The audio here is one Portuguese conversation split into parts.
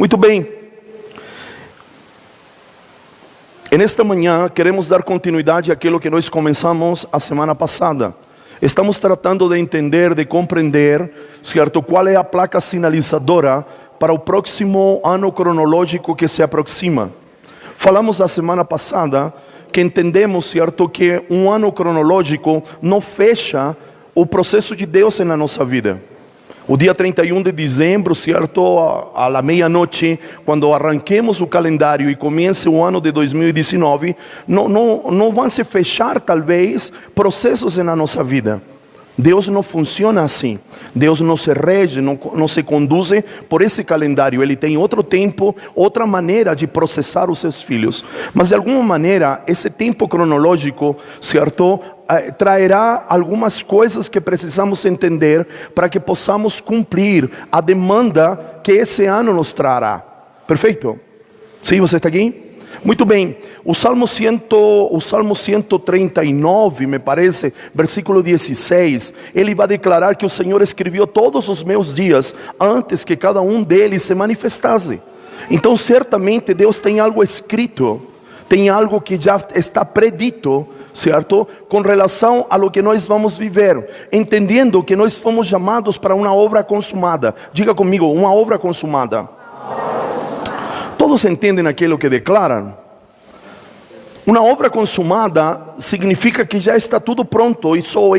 Muito bem. Nesta manhã queremos dar continuidade àquilo que nós começamos a semana passada. Estamos tratando de entender, de compreender, certo, qual é a placa sinalizadora para o próximo ano cronológico que se aproxima. Falamos a semana passada que entendemos, certo, que um ano cronológico não fecha o processo de Deus na nossa vida. O dia 31 de dezembro, certo, à meia-noite, quando arranquemos o calendário e comece o ano de 2019, não vão se fechar, talvez, processos na nossa vida. Deus não funciona assim. Deus não se rege, não se conduz por esse calendário. Ele tem outro tempo, outra maneira de processar os seus filhos. Mas de alguma maneira, esse tempo cronológico, certo, trairá algumas coisas que precisamos entender para que possamos cumprir a demanda que esse ano nos trará. Perfeito? Sim, você está aqui? Muito bem, o Salmo 139, me parece, versículo 16, ele vai declarar que o Senhor escreveu todos os meus dias antes que cada um deles se manifestasse. Então certamente Deus tem algo escrito, tem algo que já está predito, certo? Com relação a lo que nós vamos viver, entendendo que nós fomos chamados para uma obra consumada. Diga comigo, uma obra consumada. Todos entendem aquilo que declaram? Uma obra consumada significa que já está tudo pronto e só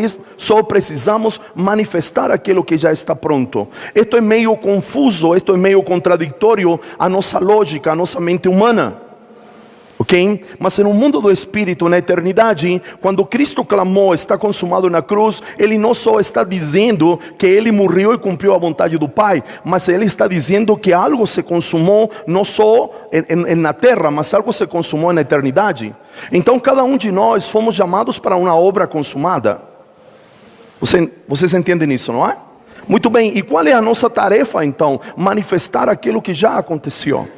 precisamos manifestar aquilo que já está pronto. Isto é meio confuso, isto é meio contraditório à nossa lógica, à nossa mente humana. Ok? Mas no mundo do Espírito, na eternidade, quando Cristo clamou, está consumado na cruz, Ele não só está dizendo que Ele morreu e cumpriu a vontade do Pai, mas Ele está dizendo que algo se consumou, não só na terra, mas algo se consumou na eternidade. Então cada um de nós fomos chamados para uma obra consumada. Vocês entendem isso, não é? Muito bem, e qual é a nossa tarefa então? Manifestar aquilo que já aconteceu.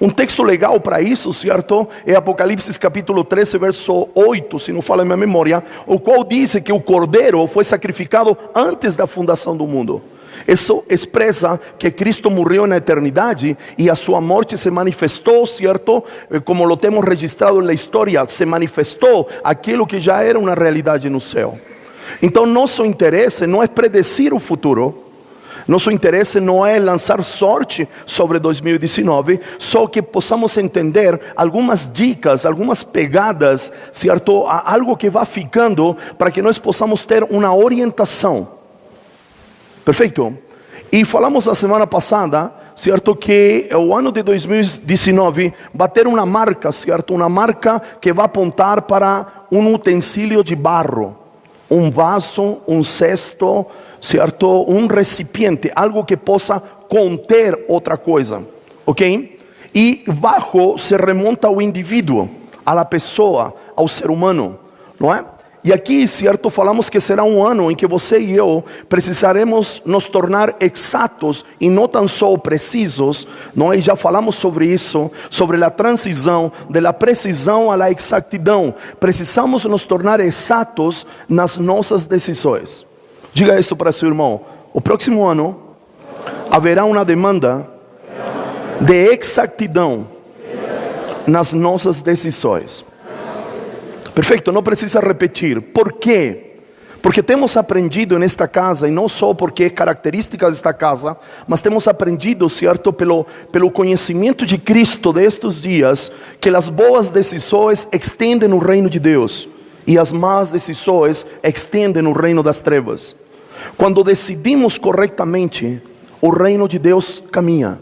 Um texto legal para isso, certo? É Apocalipse capítulo 13, verso 8, se não fala a minha memória, o qual diz que o Cordeiro foi sacrificado antes da fundação do mundo. Isso expressa que Cristo morreu na eternidade e a sua morte se manifestou, certo? Como lo temos registrado na história, se manifestou aquilo que já era uma realidade no céu. Então nosso interesse não é predecir o futuro. Nosso interesse não é lançar sorte sobre 2019, só que possamos entender algumas dicas, algumas pegadas, certo? Algo que vai ficando para que nós possamos ter uma orientação. Perfeito? E falamos a semana passada, certo, que o ano de 2019 vai ter uma marca, certo? Uma marca que vai apontar para um utensílio de barro, um vaso, um cesto, certo? Um recipiente, algo que possa conter outra coisa, ok? E barro se remonta ao indivíduo, à pessoa, ao ser humano, não é? E aqui, certo, falamos que será um ano em que você e eu precisaremos nos tornar exatos e não tão só precisos, não é? E já falamos sobre isso, sobre a transição da precisão à exatidão. Precisamos nos tornar exatos nas nossas decisões. Diga isso para seu irmão. O próximo ano haverá uma demanda de exatidão nas nossas decisões. Perfeito, não precisa repetir. Por quê? Porque temos aprendido nesta casa, e não só porque é característica desta casa, mas temos aprendido, certo, pelo conhecimento de Cristo destes dias, que as boas decisões extendem o reino de Deus e as más decisões extendem o reino das trevas. Quando decidimos corretamente, o reino de Deus caminha.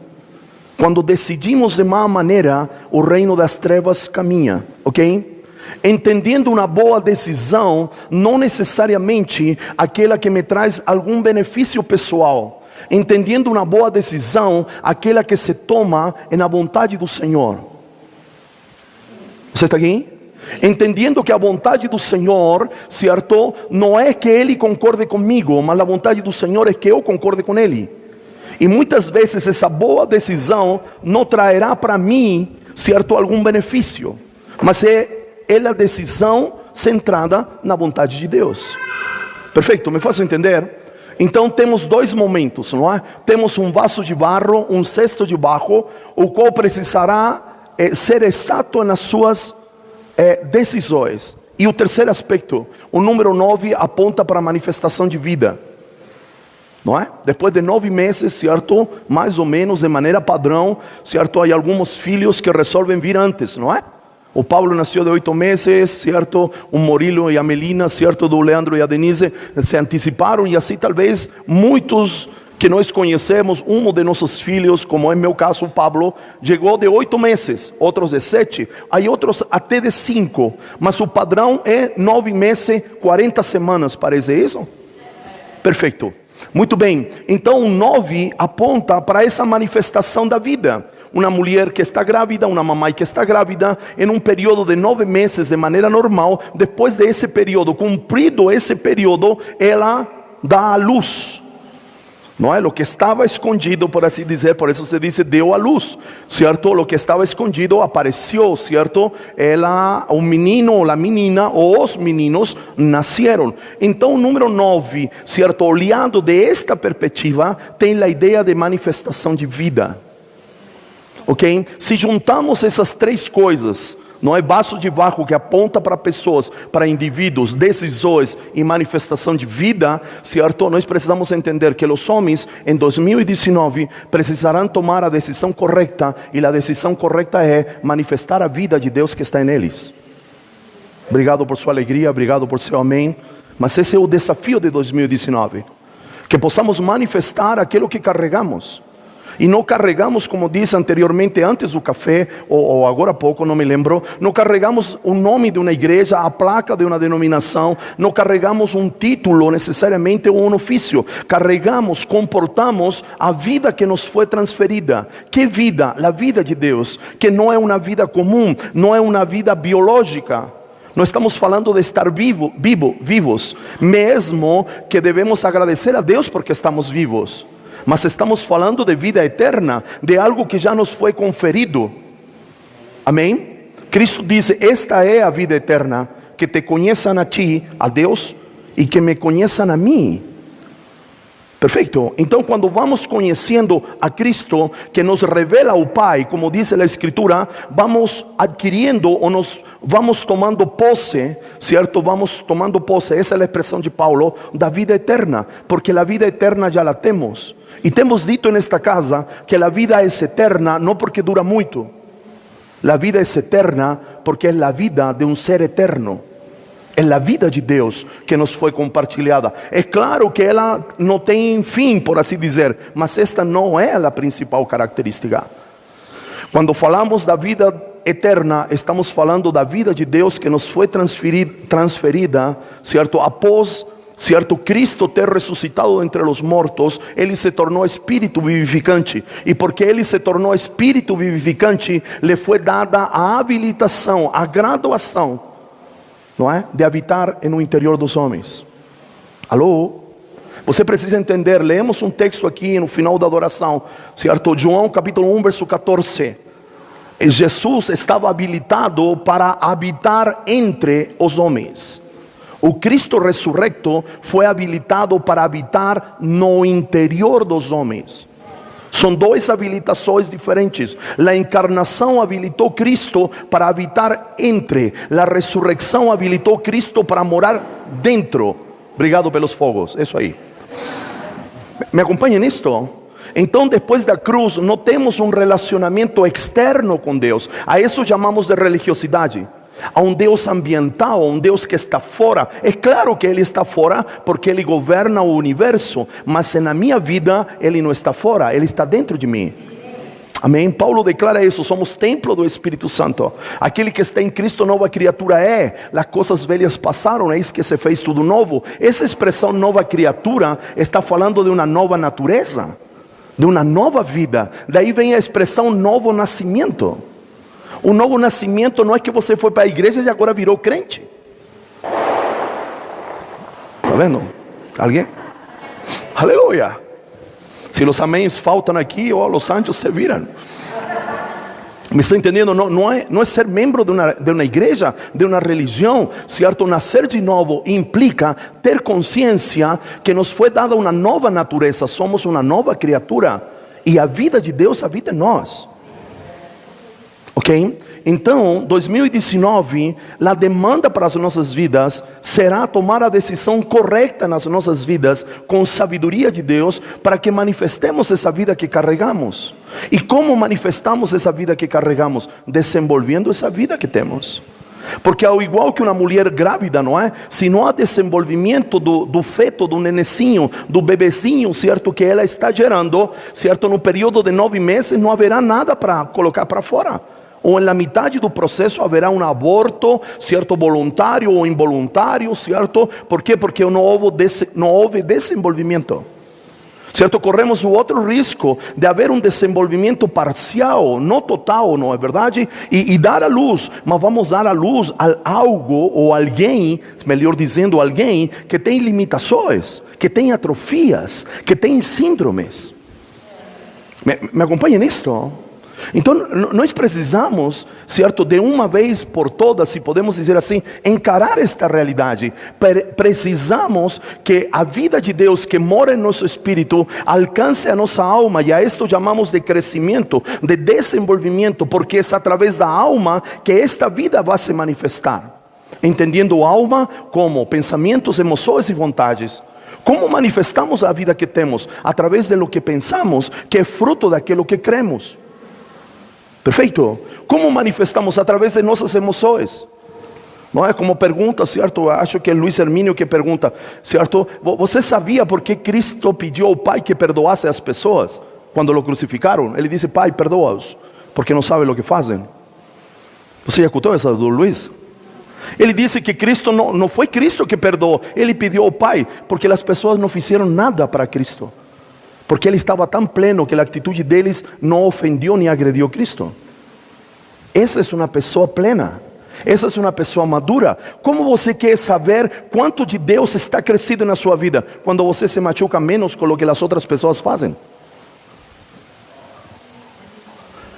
Quando decidimos de má maneira, o reino das trevas caminha, ok? Entendendo uma boa decisão, não necessariamente aquela que me traz algum benefício pessoal. Entendendo uma boa decisão, aquela que se toma na vontade do Senhor. Você está aqui? Entendendo que a vontade do Senhor, certo, não é que Ele concorde comigo, mas a vontade do Senhor é que eu concorde com Ele. E muitas vezes essa boa decisão não trará para mim, certo, algum benefício, mas é a decisão centrada na vontade de Deus. Perfeito, me faço entender? Então temos dois momentos, não é? Temos um vaso de barro, um cesto de barro, o qual precisará ser exato nas suas decisões. E o terceiro aspecto, o número 9 aponta para a manifestação de vida. Não é? Depois de 9 meses, certo? Mais ou menos de maneira padrão, certo? Há alguns filhos que resolvem vir antes, não é? O Paulo nasceu de 8 meses, certo? O Murilo e a Melina, certo? Do Leandro e a Denise se anteciparam, e assim talvez muitos que nós conhecemos, um de nossos filhos, como é meu caso, o Pablo, chegou de 8 meses, outros de 7, aí outros até de 5, mas o padrão é 9 meses, 40 semanas, parece isso? Perfeito. Muito bem, então o 9 aponta para essa manifestação da vida. Uma mulher que está grávida, uma mamãe que está grávida, em um período de 9 meses, de maneira normal, depois desse período, cumprido esse período, ela dá à luz. Não é? O que estava escondido, por assim dizer, por isso se diz, deu à luz, certo? O que estava escondido apareceu, certo? Ela, o menino ou a menina, ou os meninos, nasceram. Então o número 9, certo? Olhando de esta perspectiva, tem a ideia de manifestação de vida. Ok? Se juntamos essas três coisas, não é vaso de barro que aponta para pessoas, para indivíduos, decisões e manifestação de vida, certo? Nós precisamos entender que os homens em 2019 precisarão tomar a decisão correta, e a decisão correta é manifestar a vida de Deus que está neles. Obrigado por sua alegria, obrigado por seu amém, mas esse é o desafio de 2019, que possamos manifestar aquilo que carregamos. E não carregamos, como disse anteriormente, antes do café, ou agora há pouco, não me lembro, não carregamos o nome de uma igreja, a placa de uma denominação, não carregamos um título necessariamente ou um ofício, carregamos, comportamos a vida que nos foi transferida. Que vida? A vida de Deus, que não é uma vida comum, não é uma vida biológica. Não estamos falando de estar vivos, mesmo que devemos agradecer a Deus porque estamos vivos. Mas estamos falando de vida eterna, de algo que já nos foi conferido. Amém? Cristo diz: esta é a vida eterna, que te conheçam a ti, a Deus, e que me conheçam a mim. Perfeito? Então quando vamos conhecendo a Cristo, que nos revela o Pai, como diz a Escritura, vamos adquirindo ou nos vamos tomando posse, certo? Vamos tomando posse, essa é a expressão de Paulo, da vida eterna, porque a vida eterna já la temos. E temos dito nesta casa que a vida é eterna, não porque dura muito. A vida é eterna porque é a vida de um ser eterno. É a vida de Deus que nos foi compartilhada. É claro que ela não tem fim, por assim dizer, mas esta não é a principal característica. Quando falamos da vida eterna, estamos falando da vida de Deus que nos foi transferida, certo? Após, certo, Cristo ter ressuscitado entre os mortos, Ele se tornou espírito vivificante. E porque Ele se tornou espírito vivificante, lhe foi dada a habilitação, a graduação, não é? De habitar no interior dos homens. Alô? Você precisa entender, lemos um texto aqui no final da adoração, certo? João capítulo 1, verso 14. Jesus estava habilitado para habitar entre os homens. O Cristo ressurrecto foi habilitado para habitar no interior dos homens. São duas habilitações diferentes. A encarnação habilitou Cristo para habitar entre. A ressurreição habilitou Cristo para morar dentro. Obrigado pelos fogos, isso aí. Me acompanha nisto? Então depois da cruz não temos um relacionamento externo com Deus. A isso chamamos de religiosidade. A um Deus ambiental, a um Deus que está fora. É claro que Ele está fora porque Ele governa o universo, mas na minha vida Ele não está fora, Ele está dentro de mim. Amém? Paulo declara isso: somos templo do Espírito Santo. Aquele que está em Cristo, nova criatura é. As coisas velhas passaram, eis que se fez tudo novo. Essa expressão nova criatura está falando de uma nova natureza, de uma nova vida. Daí vem a expressão novo nascimento. O novo nascimento não é que você foi para a igreja e agora virou crente. Está vendo? Alguém? Aleluia. Se os améns faltam aqui, os anjos se viram. ¿Me está entendiendo? No es ser miembro de una igreja, de una religião, certo? Nascer de novo implica ter consciência que nos foi dada uma nova natureza, somos uma nova criatura, e a vida de Deus habita em nós. Ok? Então, 2019, a demanda para as nossas vidas será tomar a decisão correta nas nossas vidas, com sabedoria de Deus, para que manifestemos essa vida que carregamos. E como manifestamos essa vida que carregamos? Desenvolvendo essa vida que temos. Porque ao igual que uma mulher grávida, não é? Se não há desenvolvimento do feto, do nenecinho, do bebezinho, certo? Que ela está gerando, certo? No período de 9 meses não haverá nada para colocar para fora. Ou na metade do processo haverá um aborto, certo? Voluntário ou involuntário, certo? Por quê? Porque não houve desenvolvimento. Certo? Corremos o outro risco de haver um desenvolvimento parcial, não total, não é verdade? E dar a luz, mas vamos dar a luz a algo ou alguém, melhor dizendo, alguém que tem limitações, que tem atrofias, que tem síndromes. Me acompanha nisto? Então nós precisamos, certo, de uma vez por todas, se podemos dizer assim, encarar esta realidade. Precisamos que a vida de Deus que mora em nosso espírito alcance a nossa alma, e a isto chamamos de crescimento, de desenvolvimento, porque é através da alma que esta vida vai se manifestar. Entendendo a alma como pensamentos, emoções e vontades. Como manifestamos a vida que temos? Através de lo que pensamos, que é fruto daquilo que cremos. Perfeito? Como manifestamos? Através de nossas emoções. Não é como pergunta, certo? Acho que é Luiz Hermínio que pergunta, certo? Você sabia por que Cristo pediu ao Pai que perdoasse as pessoas quando o crucificaram? Ele disse: Pai, perdoa-os, porque não sabem o que fazem. Você já escutou essa do Luiz? Ele disse que Cristo não foi Cristo que perdoou, ele pediu ao Pai, porque as pessoas não fizeram nada para Cristo. Porque ele estava tão pleno que a atitude deles não ofendeu nem agrediu Cristo. Essa é uma pessoa plena. Essa é uma pessoa madura. Como você quer saber quanto de Deus está crescido na sua vida? Quando você se machuca menos com o que as outras pessoas fazem.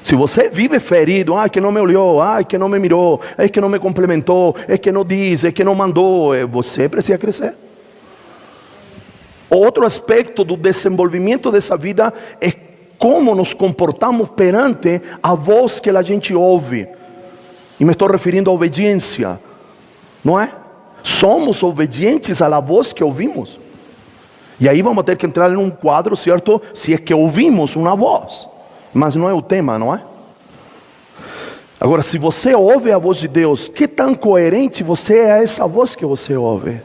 Se você vive ferido, que não me olhou, que não me mirou, que não me complementou, que não disse, que não mandou, você precisa crescer. Outro aspecto do desenvolvimento dessa vida é como nos comportamos perante a voz que a gente ouve. E me estou referindo à obediência, não é? Somos obedientes à voz que ouvimos. E aí vamos ter que entrar em um quadro, certo? Se é que ouvimos uma voz. Mas não é o tema, não é? Agora, se você ouve a voz de Deus, que tão coerente você é a essa voz que você ouve?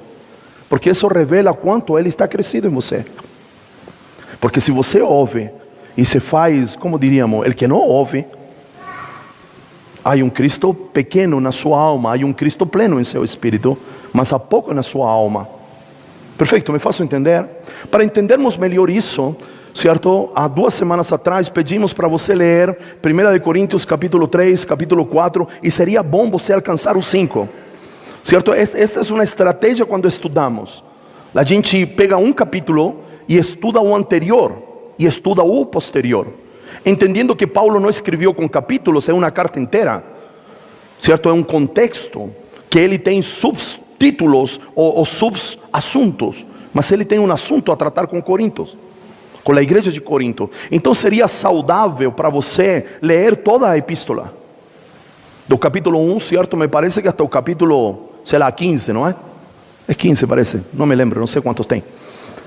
Porque isso revela quanto Ele está crescido em você. Porque se você ouve e se faz, como diríamos, el que não ouve, há um Cristo pequeno na sua alma, há um Cristo pleno em seu espírito, mas há pouco na sua alma. Perfeito, me faço entender? Para entendermos melhor isso, certo? Há 2 semanas atrás pedimos para você ler 1 Coríntios capítulo 3, capítulo 4, e seria bom você alcançar o 5. Certo? Esta é uma estratégia quando estudamos. A gente pega um capítulo e estuda o anterior e estuda o posterior, entendendo que Paulo não escreveu com capítulos, é uma carta inteira, certo? É um contexto que ele tem subtítulos ou subassuntos, mas ele tem um assunto a tratar com Coríntios, com a igreja de Corinto. Então seria saudável para você ler toda a epístola, do capítulo 1, certo? Me parece que até o capítulo, sei lá, 15, não é? É 15 parece, não me lembro, não sei quantos tem.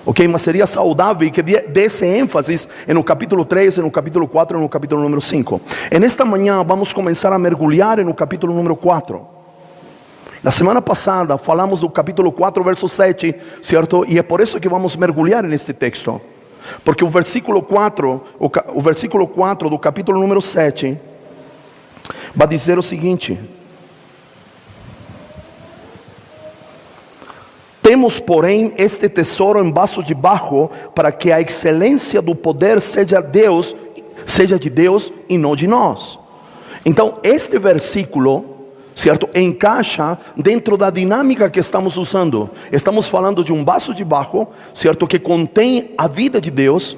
Ok, mas seria saudável que desse ênfase no capítulo 3, no capítulo 4 e no capítulo número 5. E nesta manhã vamos começar a mergulhar no capítulo número 4. Na semana passada falamos do capítulo 4, verso 7, certo? E é por isso que vamos mergulhar neste texto. Porque o versículo 4 do capítulo número 7 vai dizer o seguinte: temos, porém, este tesouro em vaso de barro, para que a excelência do poder seja de Deus e não de nós. Então, este versículo, certo, encaixa dentro da dinâmica que estamos usando. Estamos falando de um vaso de barro, certo, que contém a vida de Deus,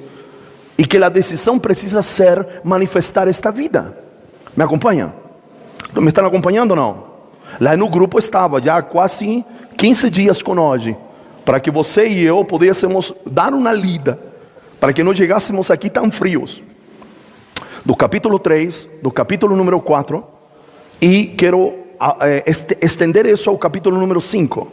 e que a decisão precisa ser manifestar esta vida. Me acompanha? Me estão acompanhando ou não? Lá no grupo estava já quase 15 dias com nós, para que você e eu pudéssemos dar uma lida, para que não chegássemos aqui tão frios. Do capítulo 3, do capítulo número 4, e quero estender isso ao capítulo número 5.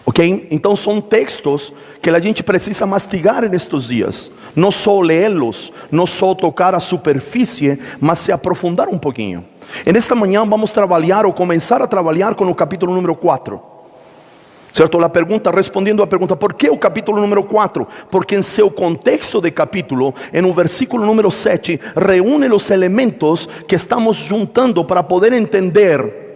Ok? Então são textos que a gente precisa mastigar nestes dias. Não só lê-los, não só tocar a superfície, mas se aprofundar um pouquinho. E nesta manhã vamos trabalhar ou começar a trabalhar com o capítulo número 4. Certo? Respondendo à pergunta, por que o capítulo número 4? Porque em seu contexto de capítulo, no versículo número 7, reúne os elementos que estamos juntando para poder entender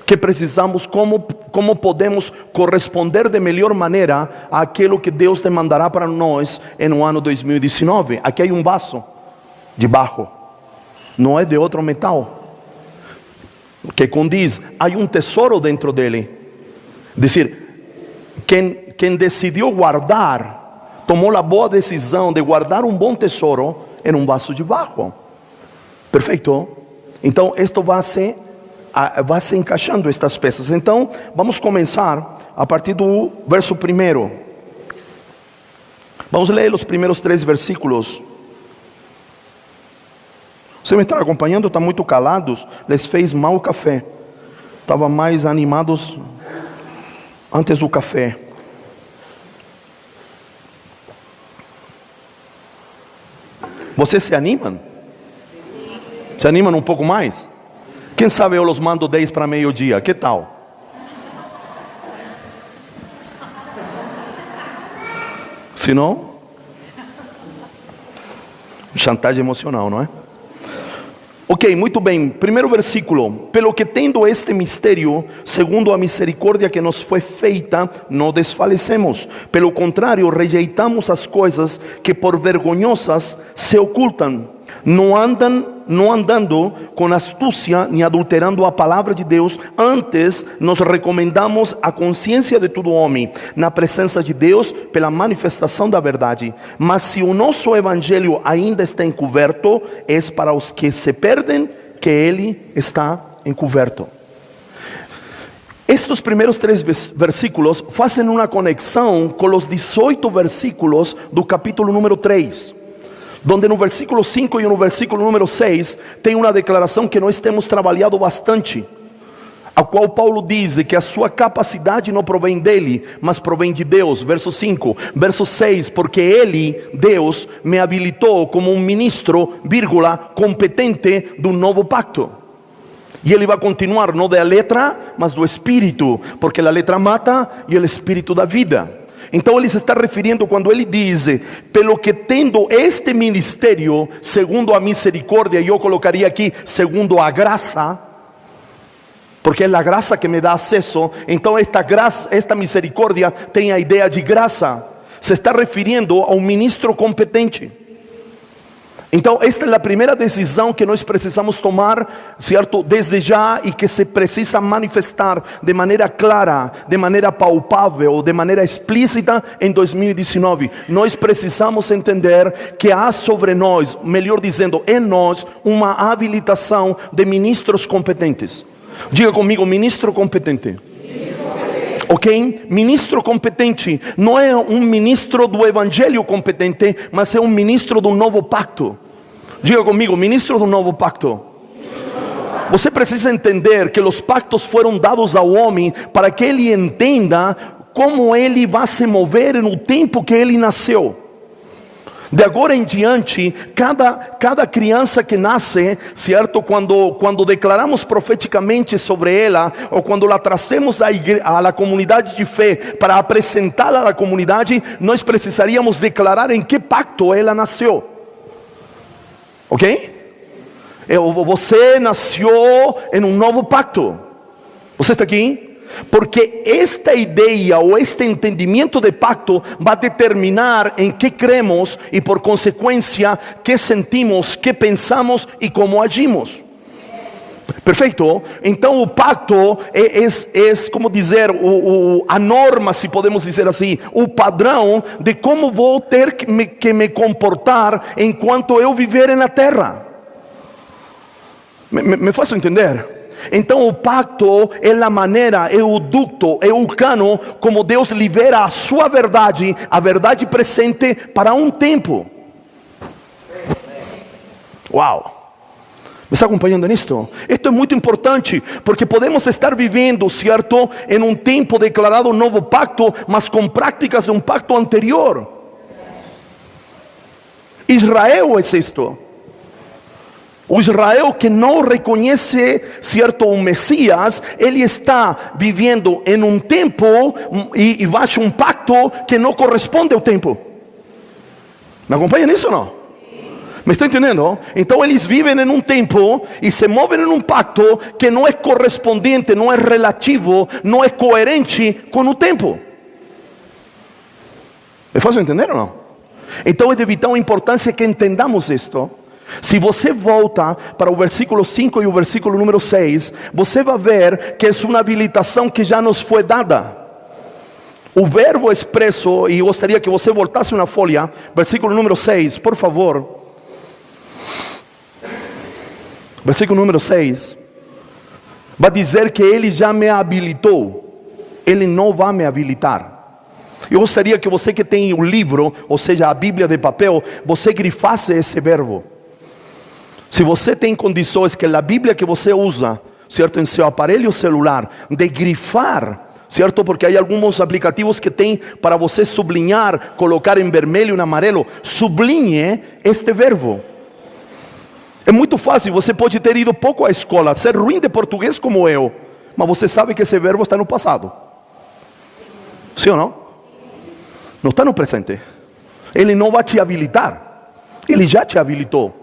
que precisamos, como podemos corresponder de melhor maneira àquilo que Deus demandará para nós no ano 2019. Aqui há um vaso de barro, não é de outro metal, que condiz, há um tesouro dentro dele. Dizer, quem decidiu guardar, tomou a boa decisão de guardar um bom tesouro em um vaso de barro. Perfeito? Então, isto vai se encaixando estas peças. Então, vamos começar a partir do verso 1. Vamos ler os primeiros 3 versículos. Você me está acompanhando? Está muito calados? Les fez mal o café. Estavam mais animados antes do café. Vocês se animam? Se animam um pouco mais? Quem sabe eu os mando 10 para meio-dia, que tal? Se não, chantagem emocional, não é? Ok, muito bem, primeiro versículo. Pelo que tendo este mistério, segundo a misericórdia que nos foi feita, não desfalecemos. Pelo contrário, rejeitamos as coisas que por vergonhosas se ocultam, não andando com astúcia, nem adulterando a palavra de Deus. Antes nos recomendamos a consciência de todo homem, na presença de Deus, pela manifestação da verdade. Mas se o nosso evangelho ainda está encoberto, é para os que se perdem que ele está encoberto. Estes primeiros 3 versículos fazem uma conexão com os 18 versículos do capítulo número 3. Donde no versículo 5 e no versículo número 6 tem uma declaração que nós temos trabalhado bastante, a qual Paulo diz que a sua capacidade não provém dele, mas provém de Deus. Verso 5, verso 6, porque ele, Deus, me habilitou como um ministro, competente do novo pacto. E ele vai continuar, não da letra, mas do espírito, porque a letra mata e o espírito dá vida. Então ele se está referindo quando ele diz, pelo que tendo este ministério, segundo a misericórdia, e eu colocaria aqui, segundo a graça, porque é a graça que me dá acesso. Então esta graça, esta misericórdia tem a ideia de graça. Se está referindo a um ministro competente. Então esta é a primeira decisão que nós precisamos tomar, certo? Desde já, e que se precisa manifestar de maneira clara, de maneira palpável, de maneira explícita em 2019. Nós precisamos entender que há sobre nós, melhor dizendo, em nós, uma habilitação de ministros competentes. Diga comigo, ministro competente. Ok? Ministro competente não é um ministro do evangelho competente, mas é um ministro do novo pacto. Diga comigo, ministro do novo pacto. Você precisa entender que os pactos foram dados ao homem para que ele entenda como ele vai se mover no tempo que ele nasceu. De agora em diante, cada criança que nasce, certo? Quando declaramos profeticamente sobre ela, ou quando la trazemos à comunidade de fé para apresentá-la à comunidade, nós precisaríamos declarar em que pacto ela nasceu. Ok? Você nasceu em um novo pacto. Você está aqui? Porque esta ideia ou este entendimento de pacto vai determinar em que cremos e por consequência que sentimos, que pensamos e como agimos. Perfeito? Então o pacto é como dizer, a norma, se podemos dizer assim, o padrão de como vou ter que me comportar enquanto eu viver na terra. Me faço entender? Então o pacto é a maneira, é o ducto, é o cano como Deus libera a sua verdade, a verdade presente para um tempo. Uau! Me está acompanhando nisto? Isto é muito importante, porque podemos estar vivendo, certo, em um tempo declarado um novo pacto, mas com práticas de um pacto anterior. Israel é isto. O Israel que não reconhece, certo, o Messias, ele está vivendo em um tempo e baixo um pacto que não corresponde ao tempo. Me acompanha nisso ou não? Me está entendendo? Então eles vivem em um tempo e se movem em um pacto que não é correspondente, não é relativo, não é coerente com o tempo. É fácil entender ou não? Então é de vital importância que entendamos isto. Se você volta para o versículo 5 e o versículo número 6, você vai ver que é uma habilitação que já nos foi dada. O verbo expresso, e eu gostaria que você voltasse uma folha, versículo número 6, por favor. Versículo número 6, vai dizer que ele já me habilitou, ele não vai me habilitar. Eu gostaria que você que tem o livro, ou seja, a Bíblia de papel, você grifasse esse verbo. Se você tem condições que a Bíblia que você usa, certo, em seu aparelho celular, de grifar, certo, porque há alguns aplicativos que tem para você sublinhar, colocar em vermelho e em amarelo, sublinhe este verbo. É muito fácil, você pode ter ido pouco à escola, ser ruim de português como eu, mas você sabe que esse verbo está no passado. Sim ou não? Não está no presente. Ele não vai te habilitar, ele já te habilitou.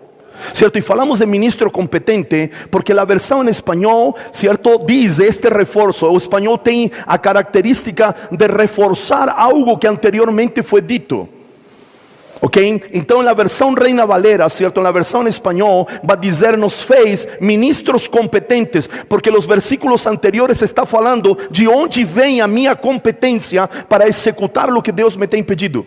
Certo? E falamos de ministro competente, porque a versão em espanhol, certo, diz este reforço. O espanhol tem a característica de reforçar algo que anteriormente foi dito. Ok? Então na versão Reina Valera, certo, na versão em espanhol, vai dizer, nos fez ministros competentes, porque os versículos anteriores está falando de onde vem a minha competência para executar o que Deus me tem pedido.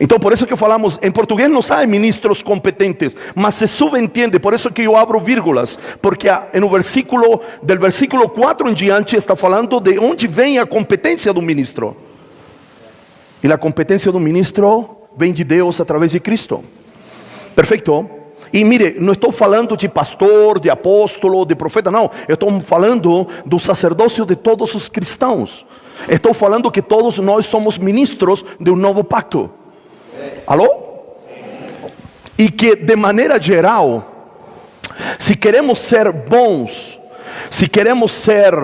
Então por isso que falamos, em português não sai ministros competentes, mas se subentende, por isso que eu abro vírgulas, porque no versículo, del versículo 4 em diante, está falando de onde vem a competência do ministro. E a competência do ministro vem de Deus através de Cristo. Perfeito? E mire, não estou falando de pastor, de apóstolo, de profeta, não. Eu estou falando do sacerdócio de todos os cristãos. Estou falando que todos nós somos ministros de um novo pacto. Alô? E que de maneira geral, se queremos ser bons, se queremos ser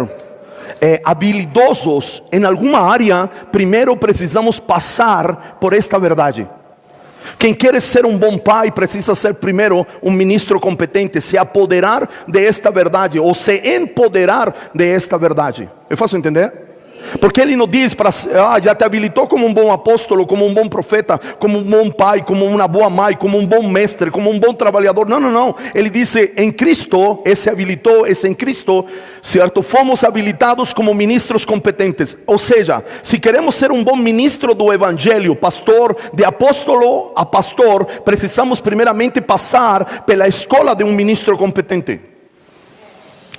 habilidosos em alguma área, primeiro precisamos passar por esta verdade. Quem quer ser um bom pai precisa ser primeiro um ministro competente, se apoderar de esta verdade, ou se empoderar de esta verdade. Eu faço entender? Porque ele não diz para já te habilitou como um bom apóstolo, como um bom profeta, como um bom pai, como uma boa mãe, como um bom mestre, como um bom trabalhador. Não, não, não. Ele disse em Cristo, esse habilitou, esse em Cristo, certo? Fomos habilitados como ministros competentes. Ou seja, se queremos ser um bom ministro do evangelho, pastor, de apóstolo a pastor, precisamos primeiramente passar pela escola de um ministro competente.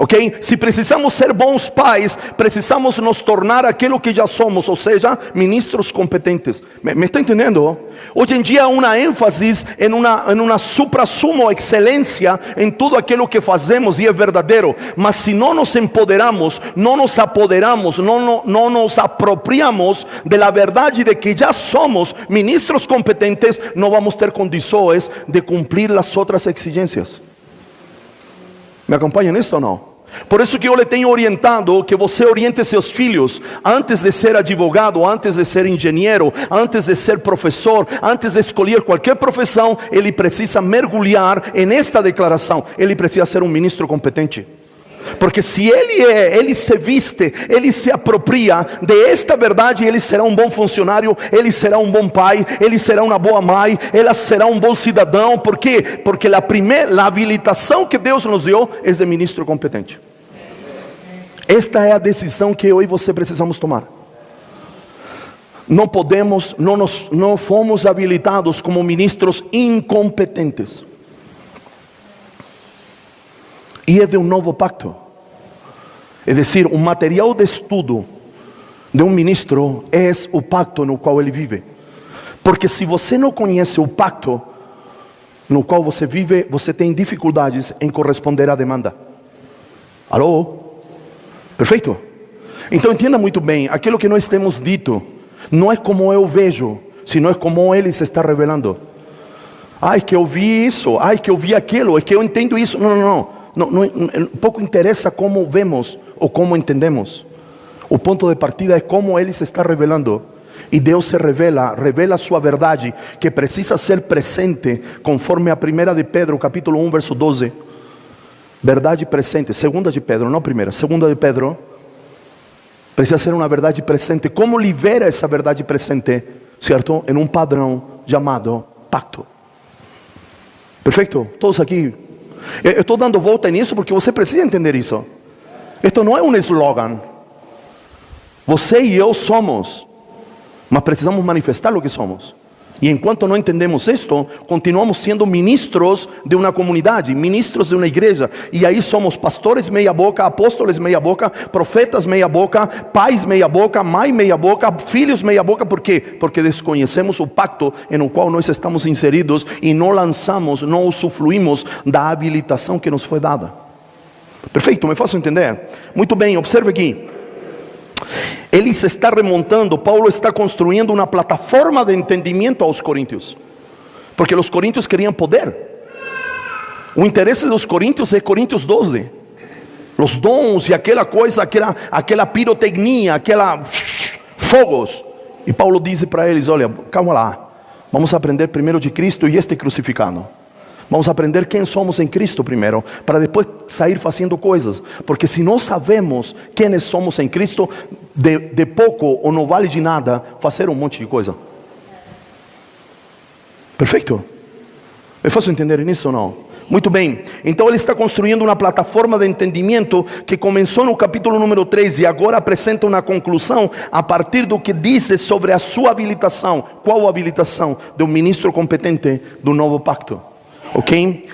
Ok? Se precisamos ser bons pais, precisamos nos tornar aquilo que já somos, ou seja, ministros competentes. Me está entendendo? Hoje em dia há uma ênfase em uma supra-sumo excelência em tudo aquilo que fazemos e é verdadeiro. Mas se não nos empoderamos, não nos apoderamos, não nos apropriamos da verdade de que já somos ministros competentes, não vamos ter condições de cumprir as outras exigências. Me acompanham nisso ou não? Por isso que eu lhe tenho orientado que você oriente seus filhos antes de ser advogado, antes de ser engenheiro, antes de ser professor, antes de escolher qualquer profissão, ele precisa mergulhar nesta declaração. Ele precisa ser um ministro competente. Porque se ele se viste, ele se apropria desta verdade, ele será um bom funcionário, ele será um bom pai, ele será uma boa mãe, ele será um bom cidadão. Por quê? Porque a habilitação que Deus nos deu é de ministro competente. Esta é a decisão que eu e você precisamos tomar. Não podemos, não fomos habilitados como ministros incompetentes. e é de um novo pacto. É decir, o material de estudo de um ministro é o pacto no qual ele vive. Porque se você não conhece o pacto no qual você vive, você tem dificuldades em corresponder à demanda. Alô? Perfeito? Então entenda muito bem, aquilo que nós temos dito não é como eu vejo, senão é como Ele se está revelando. Ai, que eu vi isso, ai, que eu vi aquilo, é que eu entendo isso. Não, pouco interessa como vemos ou como entendemos. O ponto de partida é como Ele se está revelando. E Deus se revela a sua verdade, que precisa ser presente, conforme a 1 de Pedro, capítulo 1, verso 12. Verdade presente, 2 de Pedro, não primeira, 2 de Pedro. Precisa ser uma verdade presente. Como libera essa verdade presente? Certo? Em um padrão chamado pacto. Perfeito? Todos aqui. Eu estou dando volta nisso porque você precisa entender isso. Isto não é um slogan. Você e eu somos, mas precisamos manifestar o que somos. E enquanto não entendemos isto, continuamos sendo ministros de uma comunidade, ministros de uma igreja. E aí somos pastores meia boca, apóstolos meia boca, profetas meia boca, pais meia boca, mãe meia boca, filhos meia boca. ¿Por quê? Porque desconhecemos o pacto no qual nós estamos inseridos e não lançamos, não usufruímos da habilitação que nos foi dada. Perfeito? Me faço entender? Muito bem, observe aqui. Ele se está remontando, Paulo está construindo uma plataforma de entendimento aos coríntios, porque os coríntios queriam poder. O interesse dos coríntios é Coríntios 12, os dons e aquela coisa, aquela pirotecnia, aquela fogos. E Paulo diz para eles: olha, calma lá, vamos aprender primeiro de Cristo e este crucificado. Vamos aprender quem somos em Cristo primeiro, para depois sair fazendo coisas. Porque se não sabemos quem somos em Cristo, de pouco ou não vale de nada fazer um monte de coisa. Perfeito? Me faço entender nisso ou não? Muito bem. Então ele está construindo uma plataforma de entendimento que começou no capítulo número 3 e agora apresenta uma conclusão a partir do que diz sobre a sua habilitação. Qual a habilitação? De um ministro competente do novo pacto. Ok?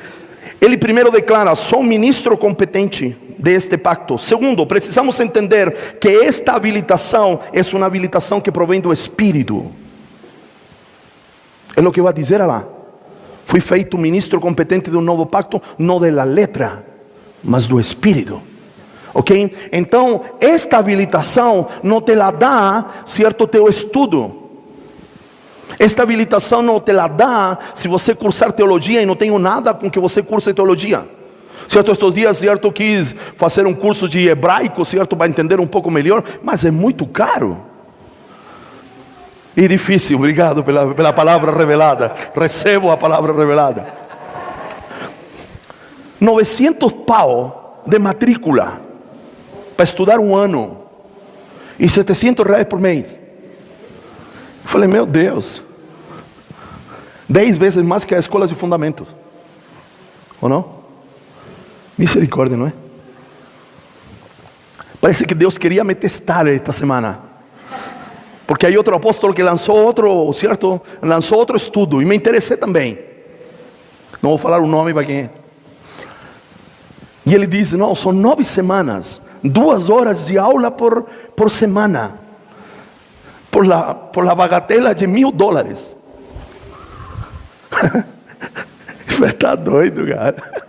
Ele primeiro declara: sou ministro competente deste pacto. Segundo, precisamos entender que esta habilitação é uma habilitação que provém do Espírito. É o que vai dizer lá. Fui feito ministro competente de um novo pacto, não da letra, mas do Espírito. Ok? Então, esta habilitação não te la dá, certo, teu estudo. Esta habilitação não te la dá se você cursar teologia, e não tenho nada com que você curse teologia. Certo, estes dias, certo, quis fazer um curso de hebraico, certo, para entender um pouco melhor, mas é muito caro. E difícil. Obrigado pela palavra revelada. Recebo a palavra revelada. 900 pau de matrícula para estudar um ano e R$700 por mês. Eu falei: meu Deus, 10 vezes mais que a escola de fundamentos. Ou não? Misericórdia, não é? Parece que Deus queria me testar esta semana, porque aí outro apóstolo que lançou outro, certo? Lançou outro estudo e me interessei também. Não vou falar o nome para quem é. E ele diz: não, são 9 semanas, 2 horas de aula por semana, por la bagatela de $1.000. Está doido, cara.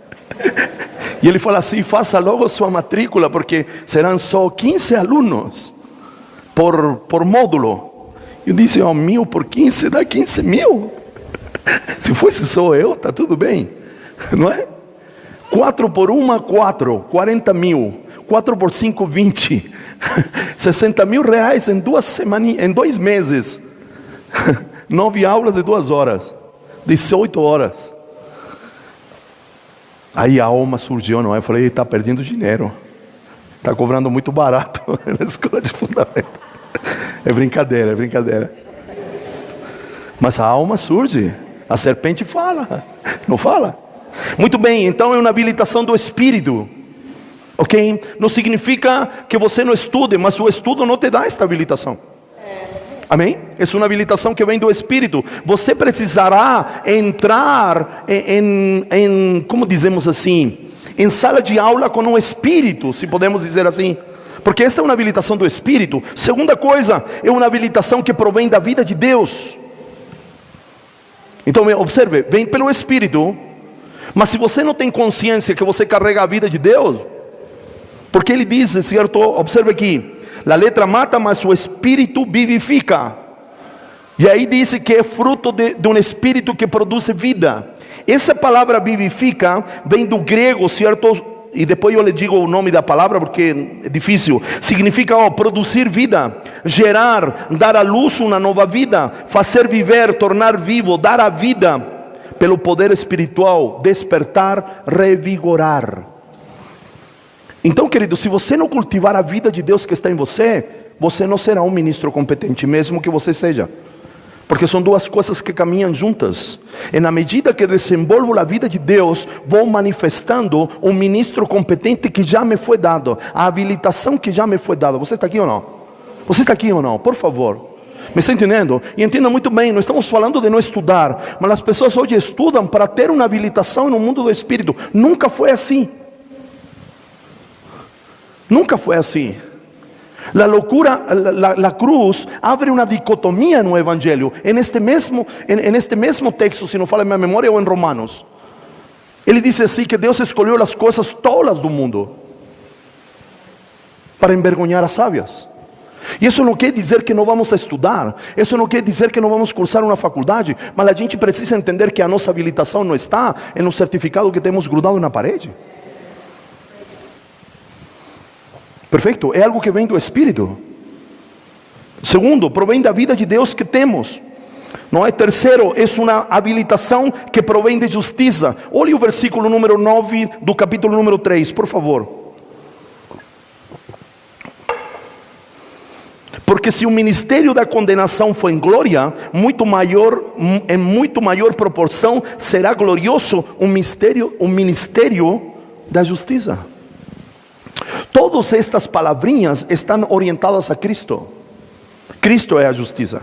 E ele fala assim: faça logo sua matrícula, porque serão só 15 alunos por módulo. Eu disse: 1.000 por 15 dá 15 mil. Se fosse só eu, está tudo bem, não é? 4 por 1, 4, 40 mil. 4 por 5, 20. 60 mil reais em 2 meses. 9 aulas de 2 horas. 18 horas. Aí a alma surgiu, não é? Eu falei: está perdendo dinheiro. Está cobrando muito barato na escola de fundamento. É brincadeira, é brincadeira. Mas a alma surge. A serpente fala. Não fala? Muito bem, então é uma habilitação do Espírito. Ok? Não significa que você não estude, mas o estudo não te dá esta habilitação. Amém? É uma habilitação que vem do Espírito. Você precisará entrar em como dizemos assim, em sala de aula com o Espírito, se podemos dizer assim. Porque esta é uma habilitação do Espírito. Segunda coisa, é uma habilitação que provém da vida de Deus. Então observe, vem pelo Espírito. Mas se você não tem consciência que você carrega a vida de Deus, porque ele diz, certo? Observe aqui, a letra mata, mas o Espírito vivifica. E aí diz que é fruto de um Espírito que produz vida. Essa palavra vivifica vem do grego, certo? E depois eu lhe digo o nome da palavra porque é difícil. Significa produzir vida, gerar, dar à luz uma nova vida, fazer viver, tornar vivo, dar a vida pelo poder espiritual, despertar, revigorar. Então, querido, se você não cultivar a vida de Deus que está em você, você não será um ministro competente, mesmo que você seja. Porque são duas coisas que caminham juntas. E na medida que desenvolvo a vida de Deus, vou manifestando um ministro competente que já me foi dado, a habilitação que já me foi dada. Você está aqui ou não? Você está aqui ou não? Por favor. Me está entendendo? E entenda muito bem, não estamos falando de não estudar, mas as pessoas hoje estudam para ter uma habilitação no mundo do Espírito. Nunca foi assim. Nunca foi assim. La loucura, la cruz abre uma dicotomia no Evangelho. En este mesmo texto, se não fala em minha memória, ou em Romanos, ele diz assim que Deus escolheu as coisas tolas do mundo para envergonhar as sábias. E isso não quer dizer que não vamos a estudar, isso não quer dizer que não vamos cursar uma faculdade, mas a gente precisa entender que a nossa habilitação não está no certificado que temos grudado na parede. Perfeito? É algo que vem do Espírito. Segundo, provém da vida de Deus que temos. Não é? Terceiro, é uma habilitação que provém de justiça. Olhe o versículo número 9 do capítulo número 3, por favor. Porque se o ministério da condenação foi em glória, em muito maior proporção será glorioso o ministério da justiça. Todas estas palavrinhas estão orientadas a Cristo. Cristo é a justiça.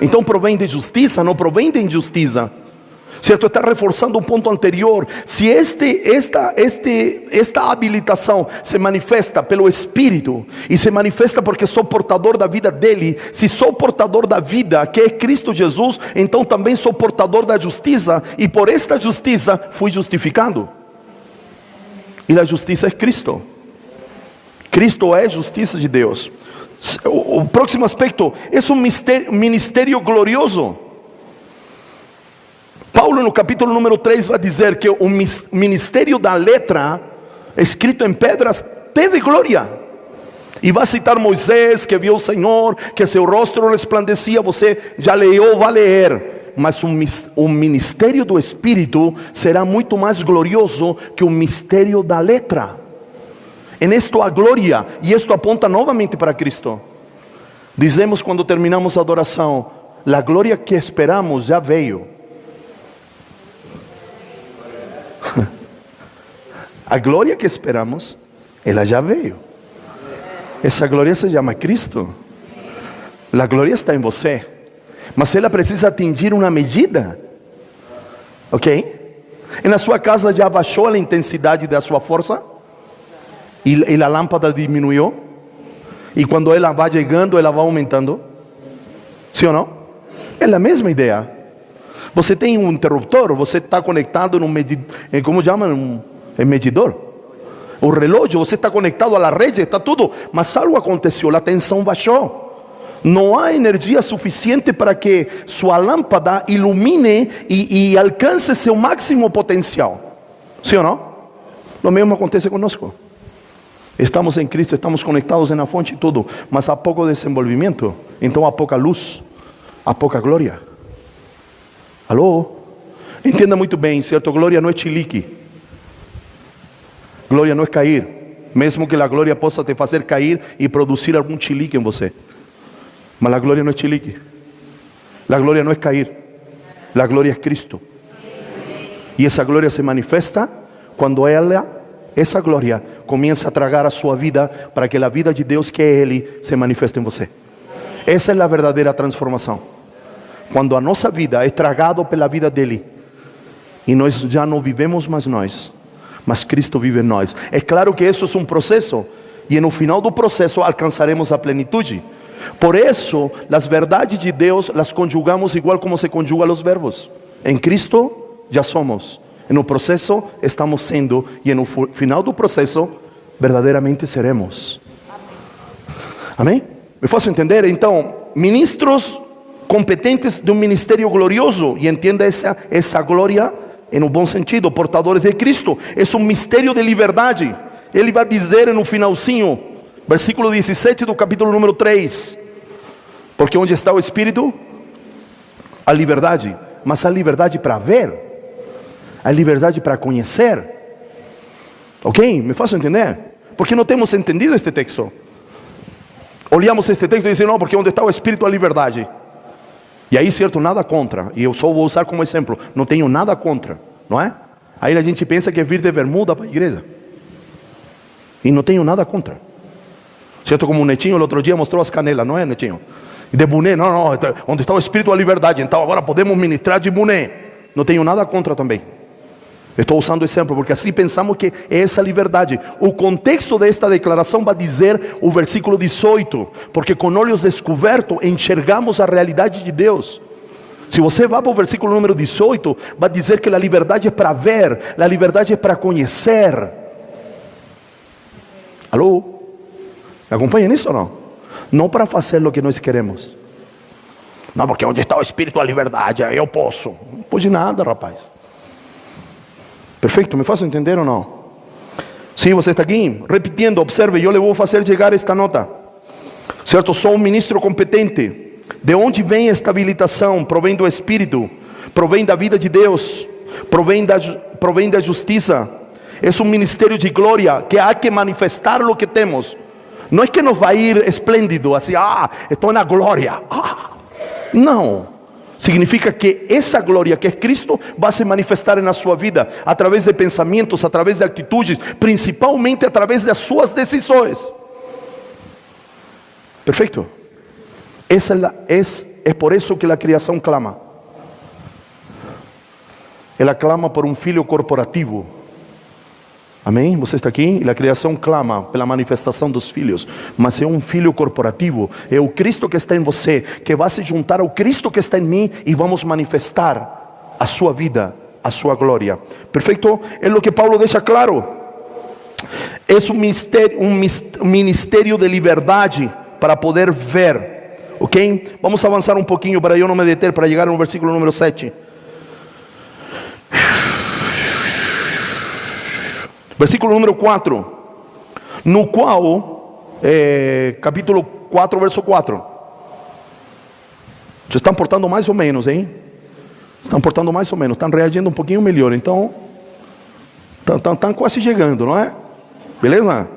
Então provém de justiça, não provém de injustiça. Certo? Está reforçando um ponto anterior. Se esta habilitação se manifesta pelo Espírito, e se manifesta porque sou portador da vida dele, se sou portador da vida que é Cristo Jesus, então também sou portador da justiça, e por esta justiça fui justificado. E a justiça é Cristo. Cristo é a justiça de Deus. O próximo aspecto é um ministério glorioso. Paulo no capítulo número 3 vai dizer que o ministério da letra, escrito em pedras, teve glória. E vai citar Moisés, que viu o Senhor, que seu rosto resplandecia. Você já leu, vai ler. Mas o ministério do Espírito será muito mais glorioso que o mistério da letra. En esto a glória, e isto aponta novamente para Cristo. Dizemos quando terminamos a adoração: a glória que esperamos já veio. A glória que esperamos, ela já veio. Essa glória se chama Cristo. A glória está em você, mas ela precisa atingir uma medida. Ok? E na sua casa já baixou a intensidade da sua força? E a lâmpada diminuiu? E quando ela vai chegando, ela vai aumentando? Sim ou não? É a mesma ideia. Você tem um interruptor, você está conectado num medidor, como chamam? Medidor. O relógio, você está conectado à rede, está tudo. Mas algo aconteceu, a tensão baixou. Não há energia suficiente para que sua lâmpada ilumine e alcance seu máximo potencial. Sim ou não? O mesmo acontece conosco. Estamos em Cristo, estamos conectados na fonte e tudo, mas há pouco desenvolvimento, então há pouca luz, há pouca glória. Alô? Entenda muito bem, certo? Glória não é chilique. Glória não é cair, mesmo que a glória possa te fazer cair e produzir algum chilique em você. Mas a glória não é chilique. A glória não é cair. A glória é Cristo. E essa glória se manifesta quando essa glória começa a tragar a sua vida, para que a vida de Deus, que é Ele, se manifeste em você. Essa é a verdadeira transformação. Quando a nossa vida é tragada pela vida dEle, e nós já não vivemos mais nós, mas Cristo vive em nós. É claro que isso é um processo, e no final do processo alcançaremos a plenitude. Por isso, as verdades de Deus las conjugamos igual como se conjuga os verbos. Em Cristo já somos, no processo estamos sendo, e no final do processo verdadeiramente seremos. Amém? Me faço entender? Então, ministros competentes de um ministério glorioso, e entenda essa glória em um bom sentido, portadores de Cristo, é um mistério de liberdade. Ele vai dizer no finalzinho, versículo 17 do capítulo número 3, porque onde está o Espírito? A liberdade, mas a liberdade para ver, a liberdade para conhecer. Ok? Me faço entender? Porque não temos entendido este texto. Olhamos este texto e dizemos, não, porque onde está o Espírito, a liberdade. E aí, certo, nada contra, e eu só vou usar como exemplo, não tenho nada contra, não é? Aí a gente pensa que é vir de bermuda para a igreja, e não tenho nada contra, certo? Como o Netinho, o outro dia mostrou as canelas, não é, Netinho? E de boné, não, onde está o Espírito, a liberdade, então agora podemos ministrar de boné. Não tenho nada contra também. Estou usando exemplo, porque assim pensamos que é essa liberdade. O contexto desta declaração vai dizer o versículo 18, porque com olhos descobertos enxergamos a realidade de Deus. Se você vai para o versículo número 18, vai dizer que a liberdade é para ver, a liberdade é para conhecer. Alô? Me acompanham nisso ou não? Não para fazer o que nós queremos. Não, porque onde está o Espírito, a liberdade, eu posso. Não pode nada, rapaz. Perfeito, me faço entender ou não? Sim, você está aqui? Repetindo, observe, eu lhe vou fazer chegar esta nota. Certo, sou um ministro competente. De onde vem esta habilitação? Provém do Espírito, provém da vida de Deus, provém da justiça. É um ministério de glória que há que manifestar o que temos. Não é que nos vai ir esplêndido, assim, estou na glória. Não. Significa que essa glória que é Cristo vai se manifestar na sua vida, através de pensamentos, através de atitudes, principalmente através das suas decisões. Perfeito? É por isso que a criação clama. Ela clama por um filho corporativo. Amém? Você está aqui? E a criação clama pela manifestação dos filhos. Mas é um filho corporativo. É o Cristo que está em você, que vai se juntar ao Cristo que está em mim, e vamos manifestar a sua vida, a sua glória. Perfeito? É o que Paulo deixa claro. É um ministério de liberdade para poder ver. Ok? Vamos avançar um pouquinho para eu não me deter, para chegar no versículo número 7. Versículo número 4, no qual, capítulo 4, verso 4. Vocês estão portando mais ou menos, hein? Estão portando mais ou menos, estão reagindo um pouquinho melhor, então, estão quase chegando, não é? Beleza?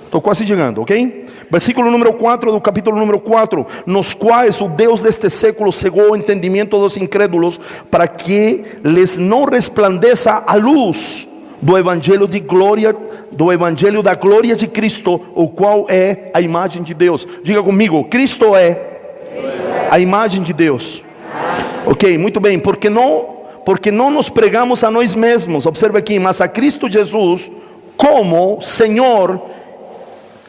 Estou quase chegando, ok? Versículo número 4 do capítulo número 4, nos quais o Deus deste século cegou o entendimento dos incrédulos, para que lhes não resplandeça a luz do evangelho de glória, do evangelho da glória de Cristo, o qual é a imagem de Deus. Diga comigo, Cristo é a imagem de Deus. Ok, muito bem, porque não nos pregamos a nós mesmos, observe aqui, mas a Cristo Jesus como Senhor,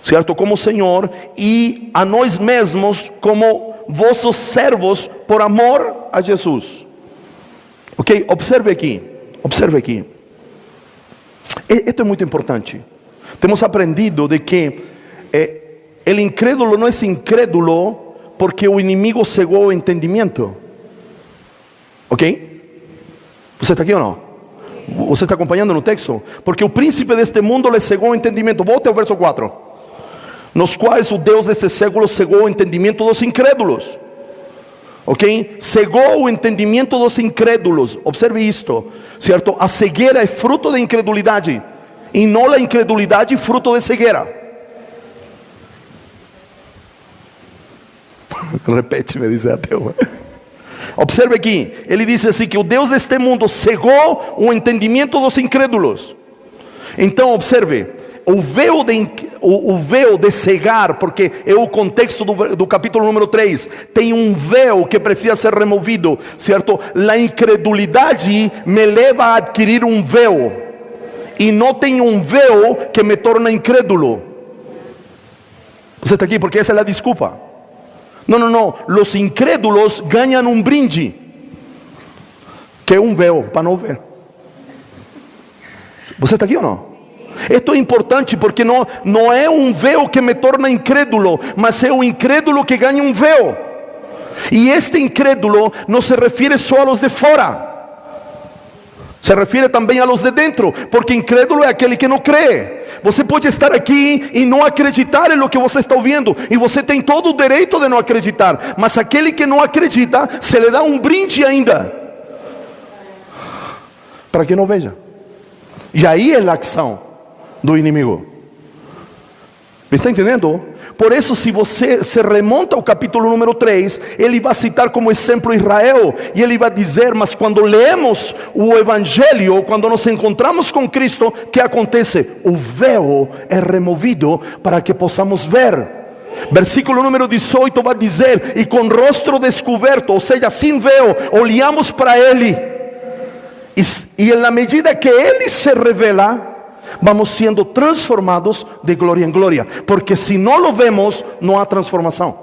certo? Como Senhor, e a nós mesmos como vossos servos por amor a Jesus. Ok, observe aqui. Esto é muito importante. Temos aprendido de que o incrédulo não é incrédulo porque o inimigo cegou o entendimento. Ok? Você está aqui ou não? Você está acompanhando no texto? Porque o príncipe deste mundo lhe cegou o entendimento. Volte ao verso 4. Nos quais o Deus deste século cegou o entendimento dos incrédulos. Ok? Cegou o entendimento dos incrédulos. Observe isto, certo? A cegueira é fruto de incredulidade, e não a incredulidade fruto de cegueira. Repete, me diz ateu. Observe aqui, ele diz assim, que o Deus deste mundo cegou o entendimento dos incrédulos. Então observe, o véu o véu de cegar, porque é o contexto do capítulo número 3. Tem um véu que precisa ser removido, certo? A incredulidade me leva a adquirir um véu, e não tem um véu que me torna incrédulo. Você está aqui porque essa é a desculpa. Não. Os incrédulos ganham um brinde, que é um véu para não ver. Você está aqui ou não? Isto é importante porque não é um véu que me torna incrédulo, mas é o incrédulo que ganha um véu. E este incrédulo não se refere só a los de fora, se refere também a los de dentro, porque incrédulo é aquele que não crê. Você pode estar aqui e não acreditar em lo que você está ouvindo, e você tem todo o direito de não acreditar, mas aquele que não acredita, se lhe dá um brinde ainda, para que não veja. E aí é a ação do inimigo. Me está entendendo? Por isso, se você se remonta ao capítulo número 3, ele vai citar como exemplo Israel, e ele vai dizer: mas quando lemos o Evangelho, quando nos encontramos com Cristo, o que acontece? O véu é removido para que possamos ver. Versículo número 18 vai dizer: e com rosto descoberto, ou seja, sem véu, olhamos para Ele, e na medida que Ele se revela, vamos sendo transformados de glória em glória, porque se não o vemos, não há transformação.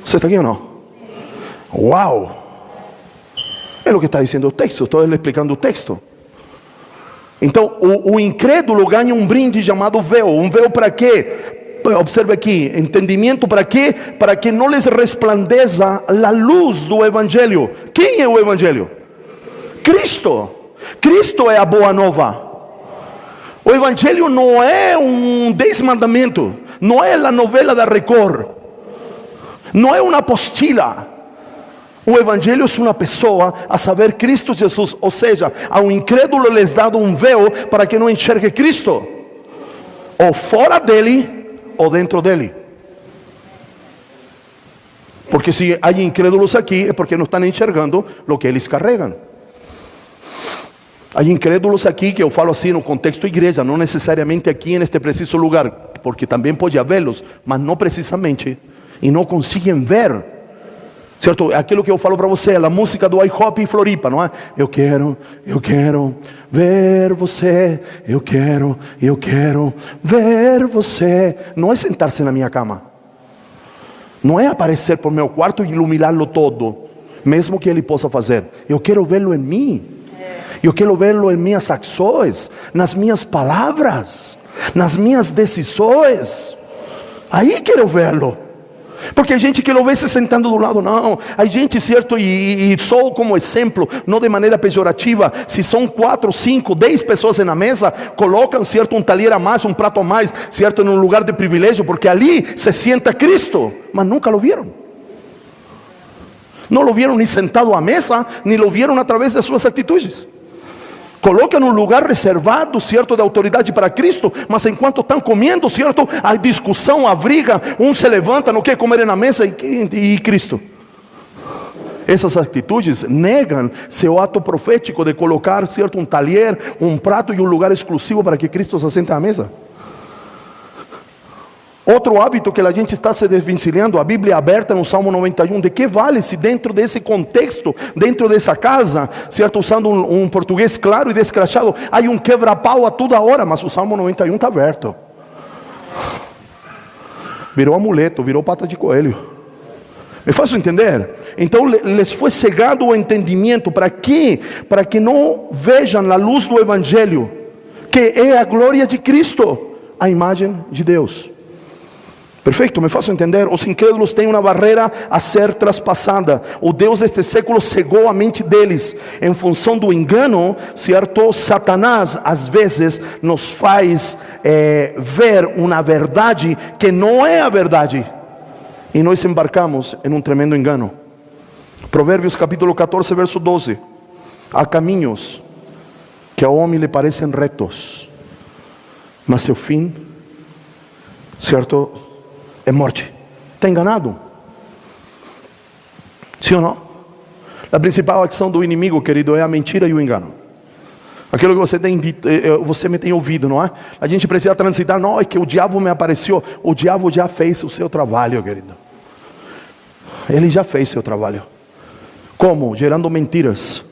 Você está aqui ou não? Uau! É o que está dizendo o texto, estou explicando o texto. Então, o incrédulo ganha um brinde chamado véu. Um véu para quê? Observe aqui, entendimento para quê? Para que não lhes resplandeça a luz do Evangelho. Quem é o Evangelho? Cristo. Cristo é a boa nova. O Evangelho não é um 10 mandamentos, não é a novela da Record, não é uma apostila. O Evangelho é uma pessoa, a saber, Cristo Jesus. Ou seja, ao incrédulo lhes dado um véu para que não enxergue Cristo, ou fora dele, ou dentro dele. Porque se há incrédulos aqui, é porque não estão enxergando o que eles carregam. Há incrédulos aqui, que eu falo assim no contexto igreja, não necessariamente aqui neste preciso lugar, porque também pode havê-los, mas não precisamente, e não conseguem ver, certo? Aquilo que eu falo para você, a música do IHOP e Floripa, não é? Eu quero ver você, eu quero ver você. Não é sentar-se na minha cama, não é aparecer por meu quarto e iluminá-lo todo, mesmo que ele possa fazer. Eu quero vê-lo em mim. Eu quero vê-lo em minhas ações, nas minhas palavras, nas minhas decisões. Aí quero vê-lo. Porque a gente que lo vê se sentando do lado, não. A gente, certo, e só como exemplo, não de maneira pejorativa, se são 4, 5, 10 pessoas na mesa, colocam, certo, um talher a mais, um prato a mais, certo, em um lugar de privilégio, porque ali se sienta Cristo, mas nunca lo viram. Não lo viram nem sentado à mesa, nem lo viram através de suas atitudes. Colocam um lugar reservado, certo, de autoridade para Cristo, mas enquanto estão comendo, certo, a discussão, a briga, um se levanta, não quer comer na mesa, e Cristo. Essas atitudes negam seu ato profético de colocar, certo, um talher, um prato e um lugar exclusivo para que Cristo se sente à mesa. Outro hábito que a gente está se desvencilhando, a Bíblia aberta no Salmo 91, de que vale se dentro desse contexto, dentro dessa casa, certo, usando um português claro e descrachado, há um quebra-pau a toda hora, mas o Salmo 91 está aberto. Virou amuleto, virou pata de coelho. Me faço entender? Então lhes foi cegado o entendimento. Para quê? Para que não vejam a luz do Evangelho, que é a glória de Cristo, a imagem de Deus. Perfeito, me faço entender? Os incrédulos têm uma barreira a ser traspassada. O Deus deste século cegou a mente deles. Em função do engano, certo? Satanás às vezes nos faz ver uma verdade que não é a verdade, e nós embarcamos em um tremendo engano. Provérbios capítulo 14, verso 12. Há caminhos que ao homem lhe parecem retos, mas seu fim, certo, é morte. Está enganado? Sim ou não? A principal ação do inimigo, querido, é a mentira e o engano. Aquilo que você me tem ouvido, não é? A gente precisa transitar, não, é que o diabo me apareceu. O diabo já fez o seu trabalho, querido. Ele já fez o seu trabalho. Como? Gerando mentiras.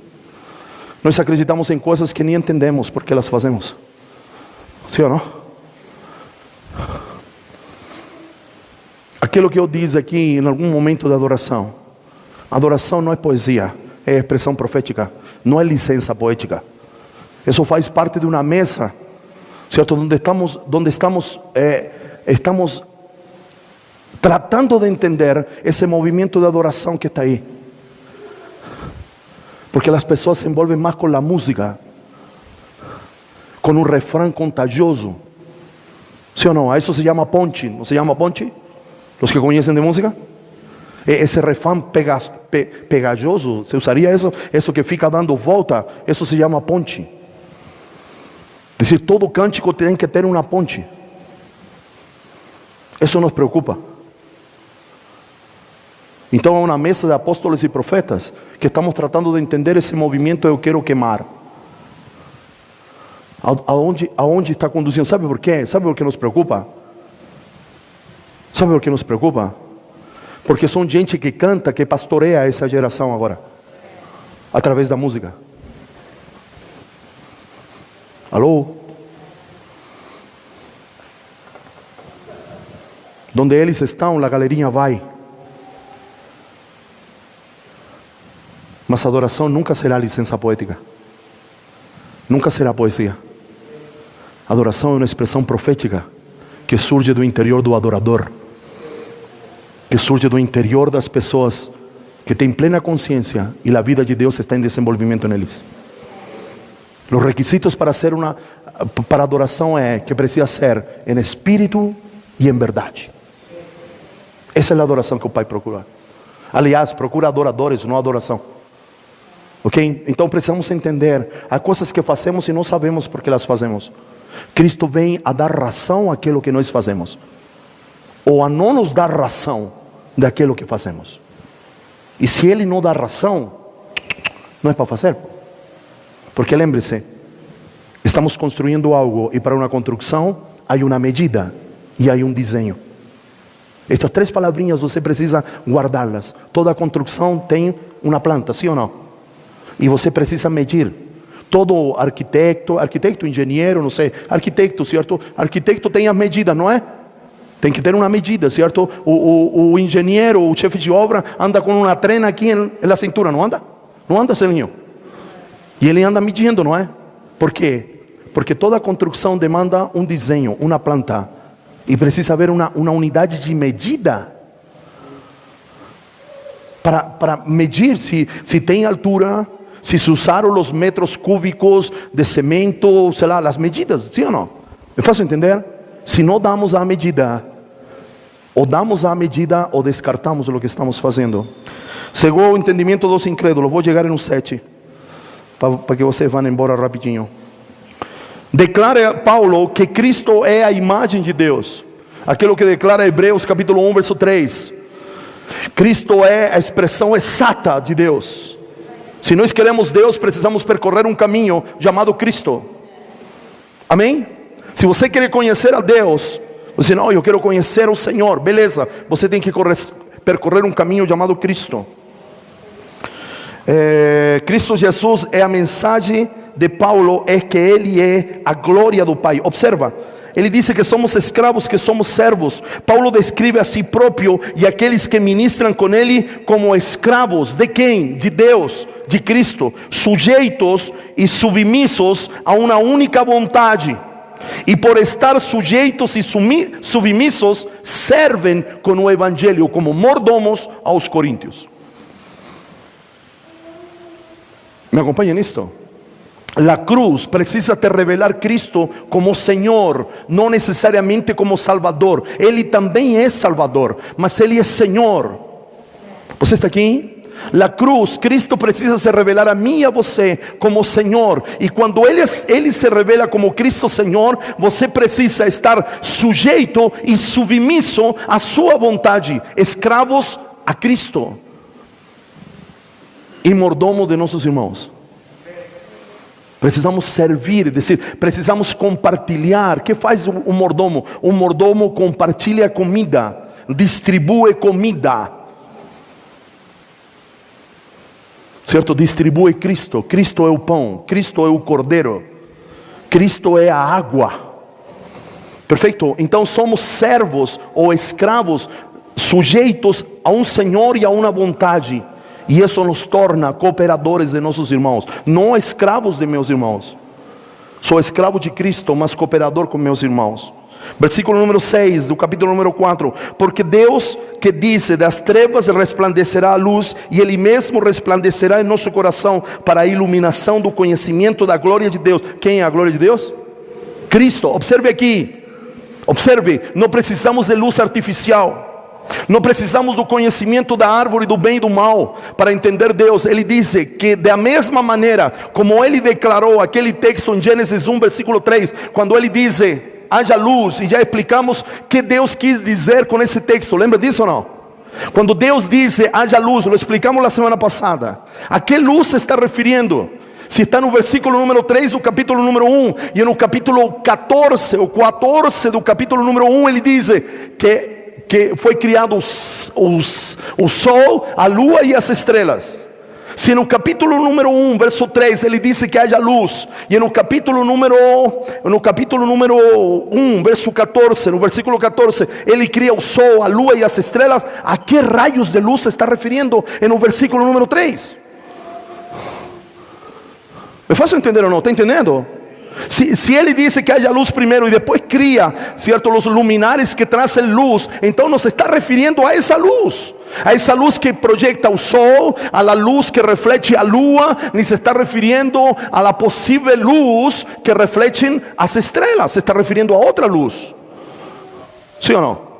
Nós acreditamos em coisas que nem entendemos porque elas fazemos. Sim ou não? Aquilo que eu disse aqui em algum momento da adoração. Adoração não é poesia, é expressão profética. Não é licença poética. Isso faz parte de uma mesa, certo? Donde estamos tratando de entender esse movimento de adoração que está aí. Porque as pessoas se envolvem mais com a música, com um refrão contagioso. ¿Sí ou não? A isso se chama ponche. ¿No se chama ponche? Os que conhecem de música. Esse refrão pegajoso, se usaria isso? Isso que fica dando volta, isso se chama ponche. Es decir, todo cântico tem que ter uma ponte. Isso nos preocupa. Então é uma mesa de apóstolos e profetas que estamos tratando de entender esse movimento. Eu quero queimar. Aonde está conduzindo? Sabe por quê? Sabe por que nos preocupa? Sabe por que nos preocupa? Porque são gente que canta, que pastoreia essa geração agora, através da música. Alô? Donde eles estão, a galerinha vai. Mas a adoração nunca será licença poética. Nunca será poesia. A adoração é uma expressão profética que surge do interior do adorador, que surge do interior das pessoas que têm plena consciência e a vida de Deus está em desenvolvimento neles. Os requisitos para adoração é que precisa ser em espírito e em verdade. Essa é a adoração que o Pai procura. Aliás, procura adoradores, não adoração. Ok? Então precisamos entender. Há coisas que fazemos e não sabemos por que elas fazemos. Cristo vem a dar razão àquilo que nós fazemos, ou a não nos dar razão daquilo que fazemos. E se Ele não dá razão, não é para fazer. Porque lembre-se, estamos construindo algo, e para uma construção há uma medida e há um desenho. Estas 3 palavrinhas você precisa guardá-las. Toda construção tem uma planta, sim ou não? E você precisa medir. Todo arquiteto, engenheiro, não sei, arquiteto, certo? Arquiteto tem a medida, não é? Tem que ter uma medida, certo? O engenheiro, o chefe de obra, anda com uma trena aqui na cintura, não anda? Não anda, Celinho? E ele anda medindo, não é? Por quê? Porque toda construção demanda um desenho, uma planta. E precisa haver uma unidade de medida para medir se tem altura, se usaram os metros cúbicos de cimento, sei lá, as medidas, sim ou não? É fácil entender? Se não damos a medida, ou damos a medida ou descartamos o que estamos fazendo. Segundo o entendimento dos incrédulos, vou chegar no 7, para que vocês vão embora rapidinho. Declara Paulo que Cristo é a imagem de Deus. Aquilo que declara Hebreus capítulo 1, verso 3. Cristo é a expressão exata de Deus. Se nós queremos Deus, precisamos percorrer um caminho chamado Cristo. Amém? Se você quer conhecer a Deus, você não, eu quero conhecer o Senhor, beleza, você tem que percorrer um caminho chamado Cristo. Cristo Jesus é a mensagem de Paulo, é que Ele é a glória do Pai. Observa, ele diz que somos escravos, que somos servos. Paulo descreve a si próprio e aqueles que ministram com Ele como escravos. De quem? De Deus, de Cristo, sujeitos e submissos a uma única vontade. E por estar sujeitos e submissos, servem com o Evangelho como mordomos aos coríntios. ¿Me acompanha nisto? A cruz precisa te revelar Cristo como Senhor, não necessariamente como Salvador. Ele também é Salvador, mas Ele é Senhor. Você está aqui? A cruz, Cristo precisa se revelar a mim e a você como Senhor. E quando Ele se revela como Cristo Senhor, você precisa estar sujeito e submisso à sua vontade, escravos a Cristo e mordomo de nossos irmãos. Precisamos servir, é decir, precisamos compartilhar. O que faz um mordomo? Um mordomo compartilha comida, distribui comida, certo? Distribui Cristo. Cristo é o pão, Cristo é o cordeiro, Cristo é a água. Perfeito? Então somos servos ou escravos, sujeitos a um Senhor e a uma vontade. E isso nos torna cooperadores de nossos irmãos, não escravos de meus irmãos. Sou escravo de Cristo, mas cooperador com meus irmãos. Versículo número 6 do capítulo número 4. Porque Deus que disse, das trevas resplandecerá a luz, e Ele mesmo resplandecerá em nosso coração para a iluminação do conhecimento da glória de Deus. Quem é a glória de Deus? Cristo. Observe aqui, observe, não precisamos de luz artificial. Não precisamos do conhecimento da árvore do bem e do mal para entender Deus. Ele diz que da mesma maneira como Ele declarou aquele texto em Gênesis 1 versículo 3, quando Ele diz, haja luz, e já explicamos que Deus quis dizer com esse texto. Lembra disso ou não? Quando Deus diz haja luz, lo explicamos na semana passada. A que luz se está referindo? Se está no versículo número 3 do capítulo número 1, e no capítulo 14 do capítulo número 1, ele diz que foi criado o sol, a lua e as estrelas. Se no capítulo número 1, verso 3, ele disse que haja luz, e no capítulo número 1, verso 14, no versículo 14, ele cria o sol, a lua e as estrelas, a que raios de luz se está referindo no versículo número 3? É fácil entender ou não? Está entendendo? Se ele disse que haja luz primeiro e depois cria, certo, os luminares que trazem luz, então nos está referindo a essa luz que projeta o sol, a la luz que reflete a lua, nem se está referindo a la possível luz que refletem as estrelas, se está referindo a outra luz. Sim ou não?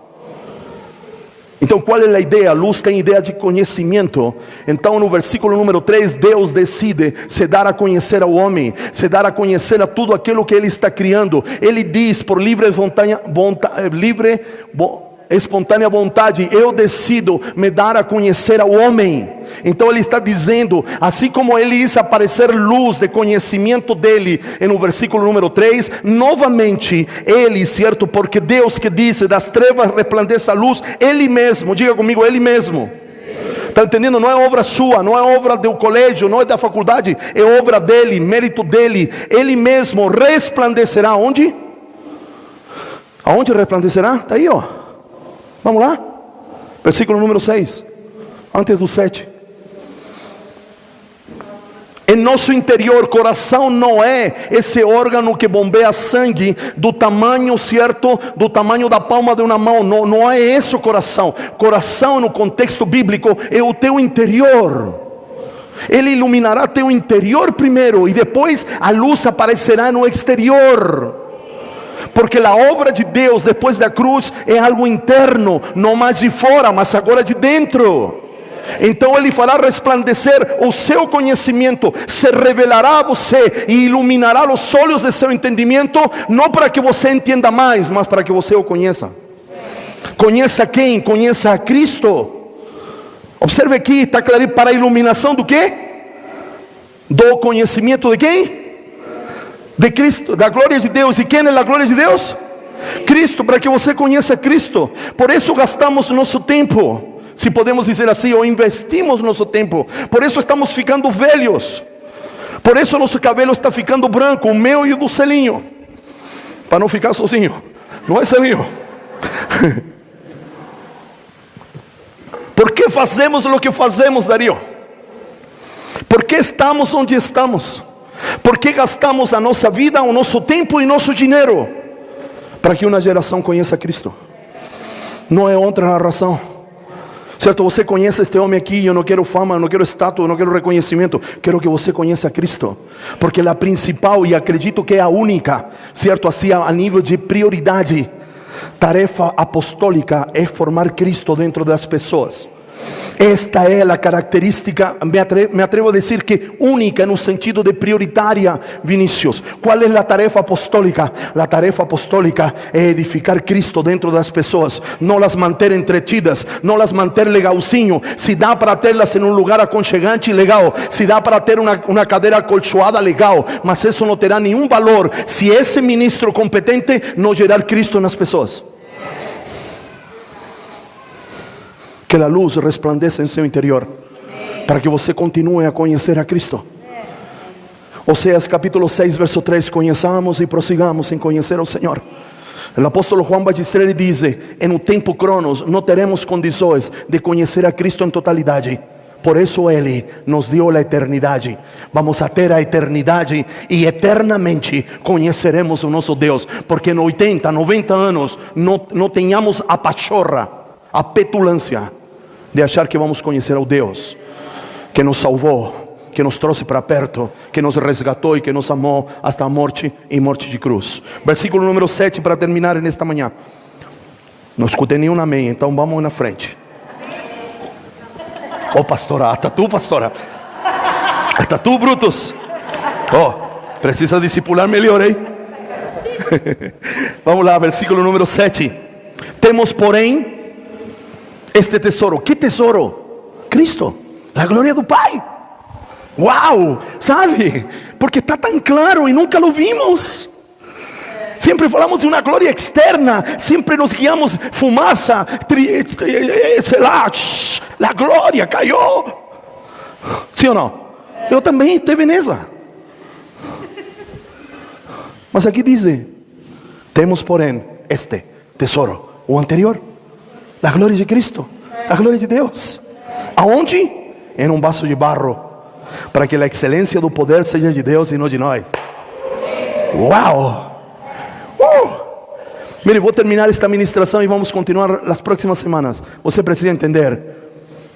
Então qual é a ideia? A luz tem ideia de conhecimento. Então no versículo número 3, Deus decide se dar a conhecer ao homem, se dar a conhecer a tudo aquilo que Ele está criando. Ele diz por espontânea vontade, eu decido me dar a conhecer ao homem. Então Ele está dizendo, assim como Ele hizo aparecer luz de conhecimento dEle no versículo número 3, novamente Ele, certo, porque Deus que disse, das trevas resplandeça a luz, Ele mesmo, diga comigo, Ele mesmo. Está entendendo? Não é obra sua, não é obra do colégio, não é da faculdade, é obra dEle, mérito dEle. Ele mesmo resplandecerá, onde? Aonde resplandecerá? Está aí, ó. Vamos lá? Versículo número 6, antes do 7. Em nosso interior, coração não é esse órgão que bombeia sangue do tamanho, certo, do tamanho da palma de uma mão. Não é esse o coração. Coração no contexto bíblico é o teu interior. Ele iluminará teu interior primeiro, e depois a luz aparecerá no exterior. Porque a obra de Deus depois da cruz é algo interno, não mais de fora, mas agora de dentro. Então Ele fará resplandecer o seu conhecimento, se revelará a você e iluminará os olhos de seu entendimento, não para que você entenda mais, mas para que você o conheça. Conheça quem? Conheça a Cristo. Observe aqui, está claro, para a iluminação do quê? Do conhecimento de quem? De Cristo, da glória de Deus. E quem é a glória de Deus? Cristo, para que você conheça Cristo. Por isso gastamos nosso tempo, se podemos dizer assim, ou investimos nosso tempo. Por isso estamos ficando velhos. Por isso nosso cabelo está ficando branco, o meu e o do Celinho, para não ficar sozinho. Não é, Celinho? Por que fazemos o que fazemos, Dario? Por que estamos onde estamos? Por que gastamos a nossa vida, o nosso tempo e nosso dinheiro? Para que uma geração conheça Cristo. Não é outra razão. Certo, você conhece este homem aqui. Eu não quero fama, eu não quero status, eu não quero reconhecimento. Quero que você conheça Cristo. Porque a principal, e acredito que é a única, certo, assim a nível de prioridade, tarefa apostólica é formar Cristo dentro das pessoas. Esta es la característica, me atrevo a decir que única en un sentido de prioritaria, Vinicius. ¿Cuál es la tarefa apostólica? La tarefa apostólica es edificar Cristo dentro de las personas, no las mantener entretidas, no las mantener legalzinho. Si dá para tenerlas en un lugar aconchegante, legal. Si dá para ter una cadera acolchoada, legal. Mas eso no terá ningún valor si ese ministro competente no gerar Cristo en las personas. Que a luz resplandeça em seu interior, para que você continue a conhecer a Cristo. Oséias capítulo 6, verso 3: conheçamos e prossigamos em conhecer ao Senhor. O apóstolo Juan Baptista diz: em um tempo cronos não teremos condições de conhecer a Cristo em totalidade. Por isso Ele nos deu a eternidade. Vamos a ter a eternidade e eternamente conheceremos o nosso Deus. Porque em 80, 90 anos não tenhamos a pachorra, a petulância de achar que vamos conhecer ao Deus que nos salvou, que nos trouxe para perto, que nos resgatou e que nos amou hasta a morte e morte de cruz. Versículo número 7 para terminar nesta manhã. Não escutei nenhum amém, então vamos na frente. Oh, pastora, hasta tu, pastora, hasta tu, Brutus. Oh, precisa discipular melhor, hein? Vamos lá, versículo número 7. Temos, porém, este tesouro. ¿Qué tesoro? Cristo, la gloria do Pai. Uau, sabe? Porque está tan claro y nunca lo vimos. Siempre falamos de una gloria externa, siempre nos guiamos fumaça, sei lá, la gloria cayó. ¿Sí o no? Eu também teve nessa. Mas aqui diz: temos porém este tesouro, o anterior, la gloria de Cristo, la gloria de Deus. Aonde? Em um vaso de barro, para que a excelência do poder seja de Deus e não de nós. Uau! Mire, vou terminar esta ministração e vamos continuar as próximas semanas. Você precisa entender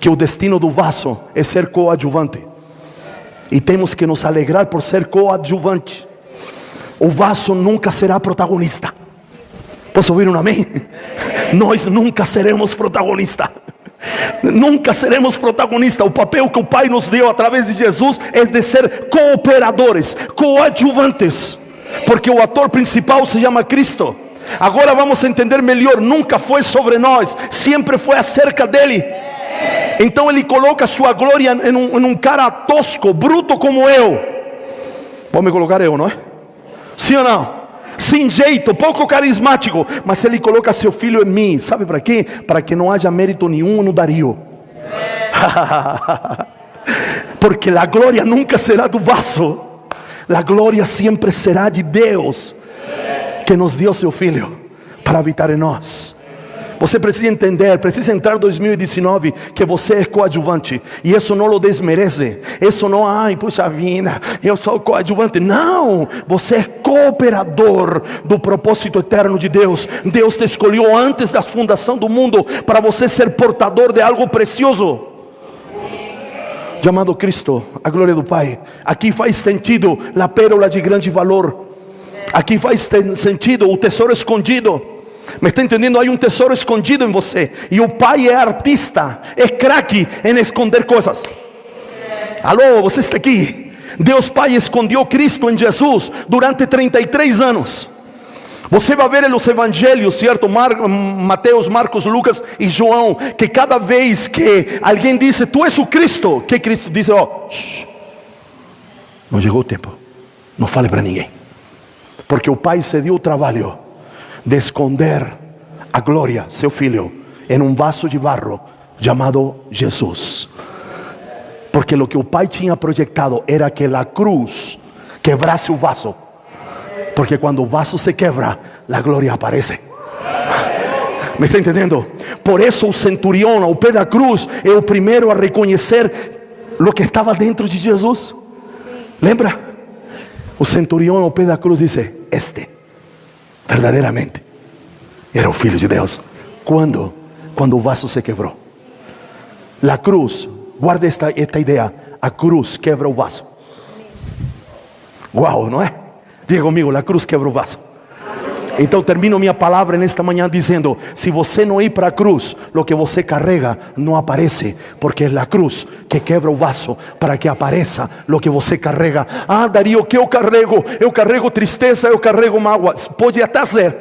que o destino do vaso é ser coadjuvante, e temos que nos alegrar por ser coadjuvante. O vaso nunca será protagonista. Posso ouvir um amém? Nós nunca seremos protagonista. Nunca seremos protagonistas. O papel que o Pai nos deu através de Jesus é de ser cooperadores, coadjuvantes, porque o ator principal se chama Cristo. Agora vamos entender melhor. Nunca foi sobre nós, sempre foi acerca dele. Então ele coloca sua glória em um cara tosco, bruto como eu. Vou me colocar eu, não é? Sim ou não? Sem jeito, pouco carismático, mas ele coloca seu filho em mim. Sabe para quê? Para que não haja mérito nenhum no Dario. Porque a glória nunca será do vaso, a glória sempre será de Deus, que nos deu seu filho para habitar em nós. Você precisa entender, precisa entrar em 2019 que você é coadjuvante, e isso não o desmerece. Isso não, ai, puxa vida, eu sou coadjuvante. Não, você é cooperador do propósito eterno de Deus. Deus te escolheu antes da fundação do mundo para você ser portador de algo precioso chamado Cristo, a glória do Pai. Aqui faz sentido a pérola de grande valor. Aqui faz sentido o tesouro escondido. Me está entendendo? Há um tesouro escondido em você, e o Pai é artista, é craque em esconder coisas. Alô, você está aqui? Deus Pai escondeu Cristo em Jesus durante 33 anos. Você vai ver nos evangelhos, certo? Mateus, Marcos, Lucas e João, que cada vez que alguém diz: tu és o Cristo, que Cristo diz: oh, não chegou o tempo, não fale para ninguém. Porque o Pai se deu o trabalho de esconder a glória, seu filho, em um vaso de barro chamado Jesus. Porque o que o Pai tinha projetado era que a cruz quebrasse o vaso. Porque quando o vaso se quebra, a glória aparece. ¿Me está entendendo? Por isso o centurião ao pé da cruz é o primeiro a reconhecer o que estava dentro de Jesus. Lembra? O centurião ao pé da cruz disse: este verdadeiramente era o Filho de Deus. Quando o vaso se quebrou. A cruz, guarda esta ideia: a cruz quebra o vaso. Uau, não é? Diga comigo: a cruz quebra o vaso. Então termino minha palavra nesta manhã dizendo: se você não ir para a cruz, o que você carrega não aparece, porque é a cruz que quebra o vaso para que apareça o que você carrega. Ah, Dario, o que eu carrego? Eu carrego tristeza, eu carrego mágoa. Pode até ser,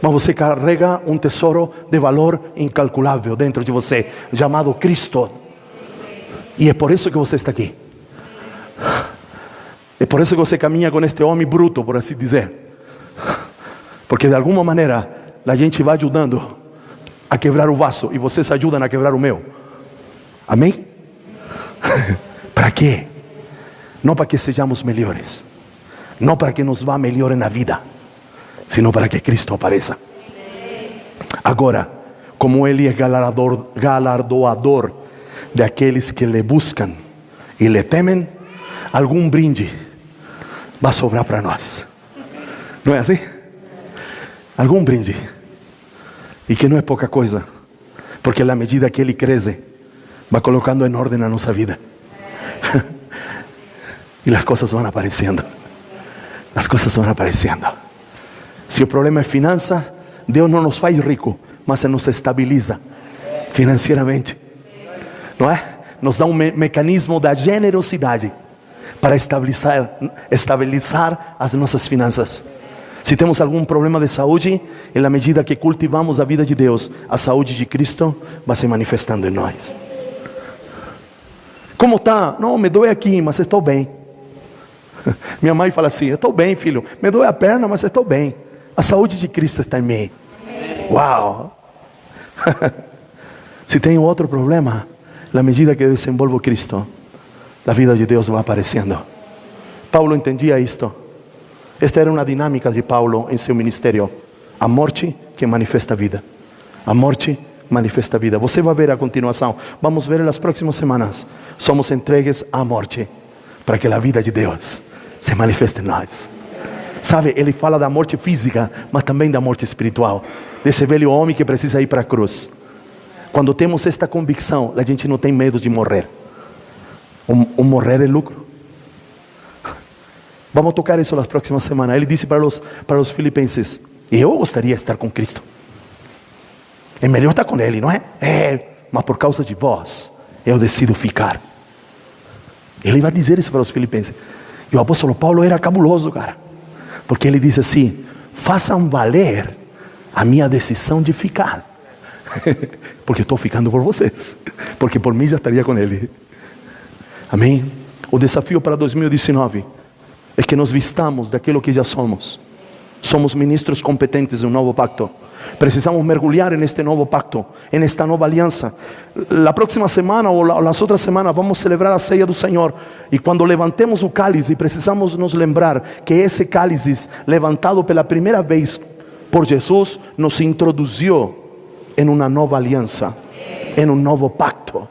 mas você carrega um tesouro de valor incalculável dentro de você, chamado Cristo. E é por isso que você está aqui. É por isso que você caminha com este homem bruto, por assim dizer. Porque de alguma maneira a gente vai ajudando a quebrar o vaso, e vocês ajudam a quebrar o meu. Amém? Para quê? Não para que sejamos melhores, não para que nos vá melhor na vida, sino para que Cristo apareça. Agora, como Ele é galardoador de aqueles que lhe buscam e lhe temem, algum brinde vai sobrar para nós. Não é assim? Algum brinde. E que não é pouca coisa, porque na medida que Ele cresce, vai colocando em ordem a nossa vida. E as coisas vão aparecendo. As coisas vão aparecendo. Se o problema é finança, Deus não nos faz rico, mas nos estabiliza financeiramente. Não é? Nos dá um mecanismo da generosidade para estabilizar as nossas finanças. Se temos algum problema de saúde, na medida que cultivamos a vida de Deus, a saúde de Cristo vai se manifestando em nós. Como está? Não, me dói aqui, mas estou bem. Minha mãe fala assim: eu estou bem, filho. Me dói a perna, mas estou bem. A saúde de Cristo está em mim. Uau! Se tem outro problema, na medida que eu desenvolvo Cristo, a vida de Deus vai aparecendo. Paulo entendia isto. Esta era uma dinâmica de Paulo em seu ministério. A morte que manifesta a vida. A morte manifesta a vida. Você vai ver a continuação. Vamos ver nas próximas semanas. Somos entregues à morte para que a vida de Deus se manifeste em nós. Sabe, ele fala da morte física, mas também da morte espiritual. Desse velho homem que precisa ir para a cruz. Quando temos esta convicção, a gente não tem medo de morrer. O morrer é lucro. Vamos tocar isso nas próximas semanas. Ele disse para os filipenses: eu gostaria de estar com Cristo. É melhor estar com Ele, não é? Mas por causa de vós, eu decido ficar. Ele vai dizer isso para os filipenses. E o apóstolo Paulo era cabuloso, cara. Porque ele disse assim: façam valer a minha decisão de ficar. Porque estou ficando por vocês. Porque por mim já estaria com Ele. Amém? O desafio para 2019 é que nos vistamos daquilo que já somos. Somos ministros competentes de um novo pacto. Precisamos mergulhar neste novo pacto, nesta nova aliança. Na próxima semana ou nas outras semanas vamos celebrar a ceia do Senhor. E quando levantemos o cálice, precisamos nos lembrar que esse cálice, levantado pela primeira vez por Jesus, nos introduziu em uma nova aliança, em um novo pacto.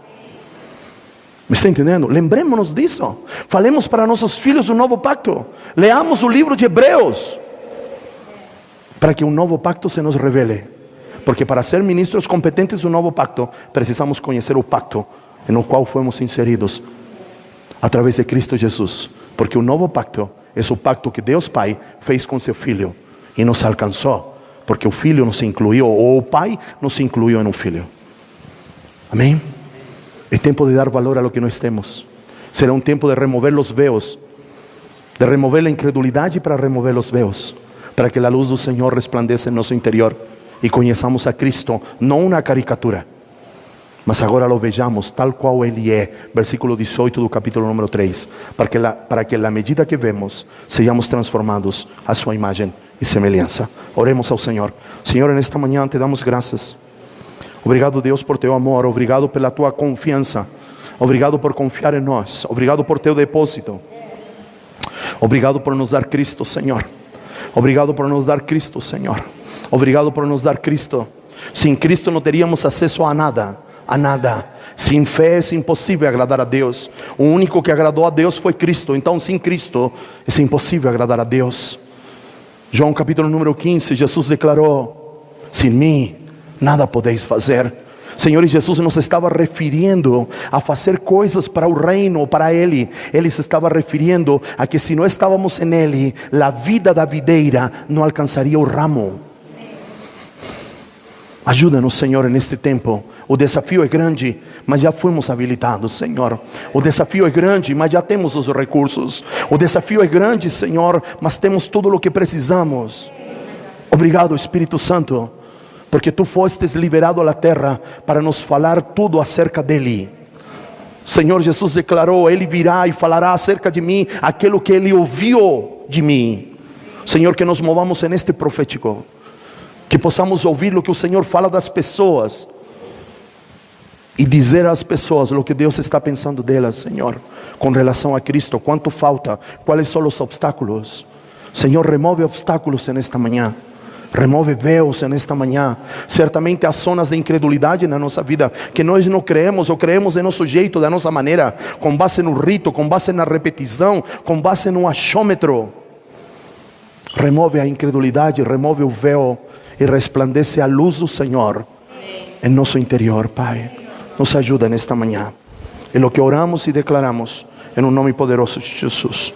Me está entendendo? Lembremos-nos disso. Falemos para nossos filhos do novo pacto. Leamos o livro de Hebreus, para que um novo pacto se nos revele. Porque para ser ministros competentes do novo pacto, precisamos conhecer o pacto no qual fomos inseridos através de Cristo Jesus. Porque o novo pacto é o pacto que Deus Pai fez com seu Filho e nos alcançou, porque o Filho nos incluiu, ou o Pai nos incluiu em um Filho. Amém? É tempo de dar valor a lo que nós temos. Será um tempo de remover os véus, de remover a incredulidade para remover os véus, para que a luz do Senhor resplandeça em nosso interior e conheçamos a Cristo, não uma caricatura, mas agora lo vejamos tal qual Ele é. Versículo 18 do capítulo número 3, para que na medida que vemos, sejamos transformados à sua imagem e semelhança. Oremos ao Senhor. Senhor, nesta manhã te damos graças. Obrigado, Deus, por teu amor. Obrigado pela tua confiança. Obrigado por confiar em nós. Obrigado por teu depósito. Obrigado por nos dar Cristo, Senhor. Obrigado por nos dar Cristo, Senhor. Obrigado por nos dar Cristo. Sem Cristo não teríamos acesso a nada. A nada. Sem fé é impossível agradar a Deus. O único que agradou a Deus foi Cristo. Então sem Cristo é impossível agradar a Deus. João capítulo número 15, Jesus declarou: sem mim nada podeis fazer. Senhor, e Jesus nos estava referindo a fazer coisas para o reino, para Ele. Ele se estava referindo a que se não estávamos em Ele, a vida da videira não alcançaria o ramo. Ajuda-nos, Senhor, neste tempo. O desafio é grande, mas já fomos habilitados, Senhor. O desafio é grande, mas já temos os recursos. O desafio é grande, Senhor, mas temos tudo o que precisamos. Obrigado, Espírito Santo, porque Tu fostes liberado à terra para nos falar tudo acerca dEle. Senhor, Jesus declarou: Ele virá e falará acerca de mim aquilo que Ele ouviu de mim. Senhor, que nos movamos neste profético, que possamos ouvir o que o Senhor fala das pessoas e dizer às pessoas o que Deus está pensando delas, Senhor, com relação a Cristo. Quanto falta, quais são os obstáculos. Senhor, remove obstáculos nesta manhã. Remove véus nesta manhã. Certamente há zonas de incredulidade na nossa vida, que nós não creemos, ou creemos de nosso jeito, da nossa maneira, com base no rito, com base na repetição, com base no achômetro. Remove a incredulidade, remove o véu e resplandece a luz do Senhor em nosso interior, Pai. Nos ajuda nesta manhã. É o que oramos e declaramos em um nome poderoso de Jesus.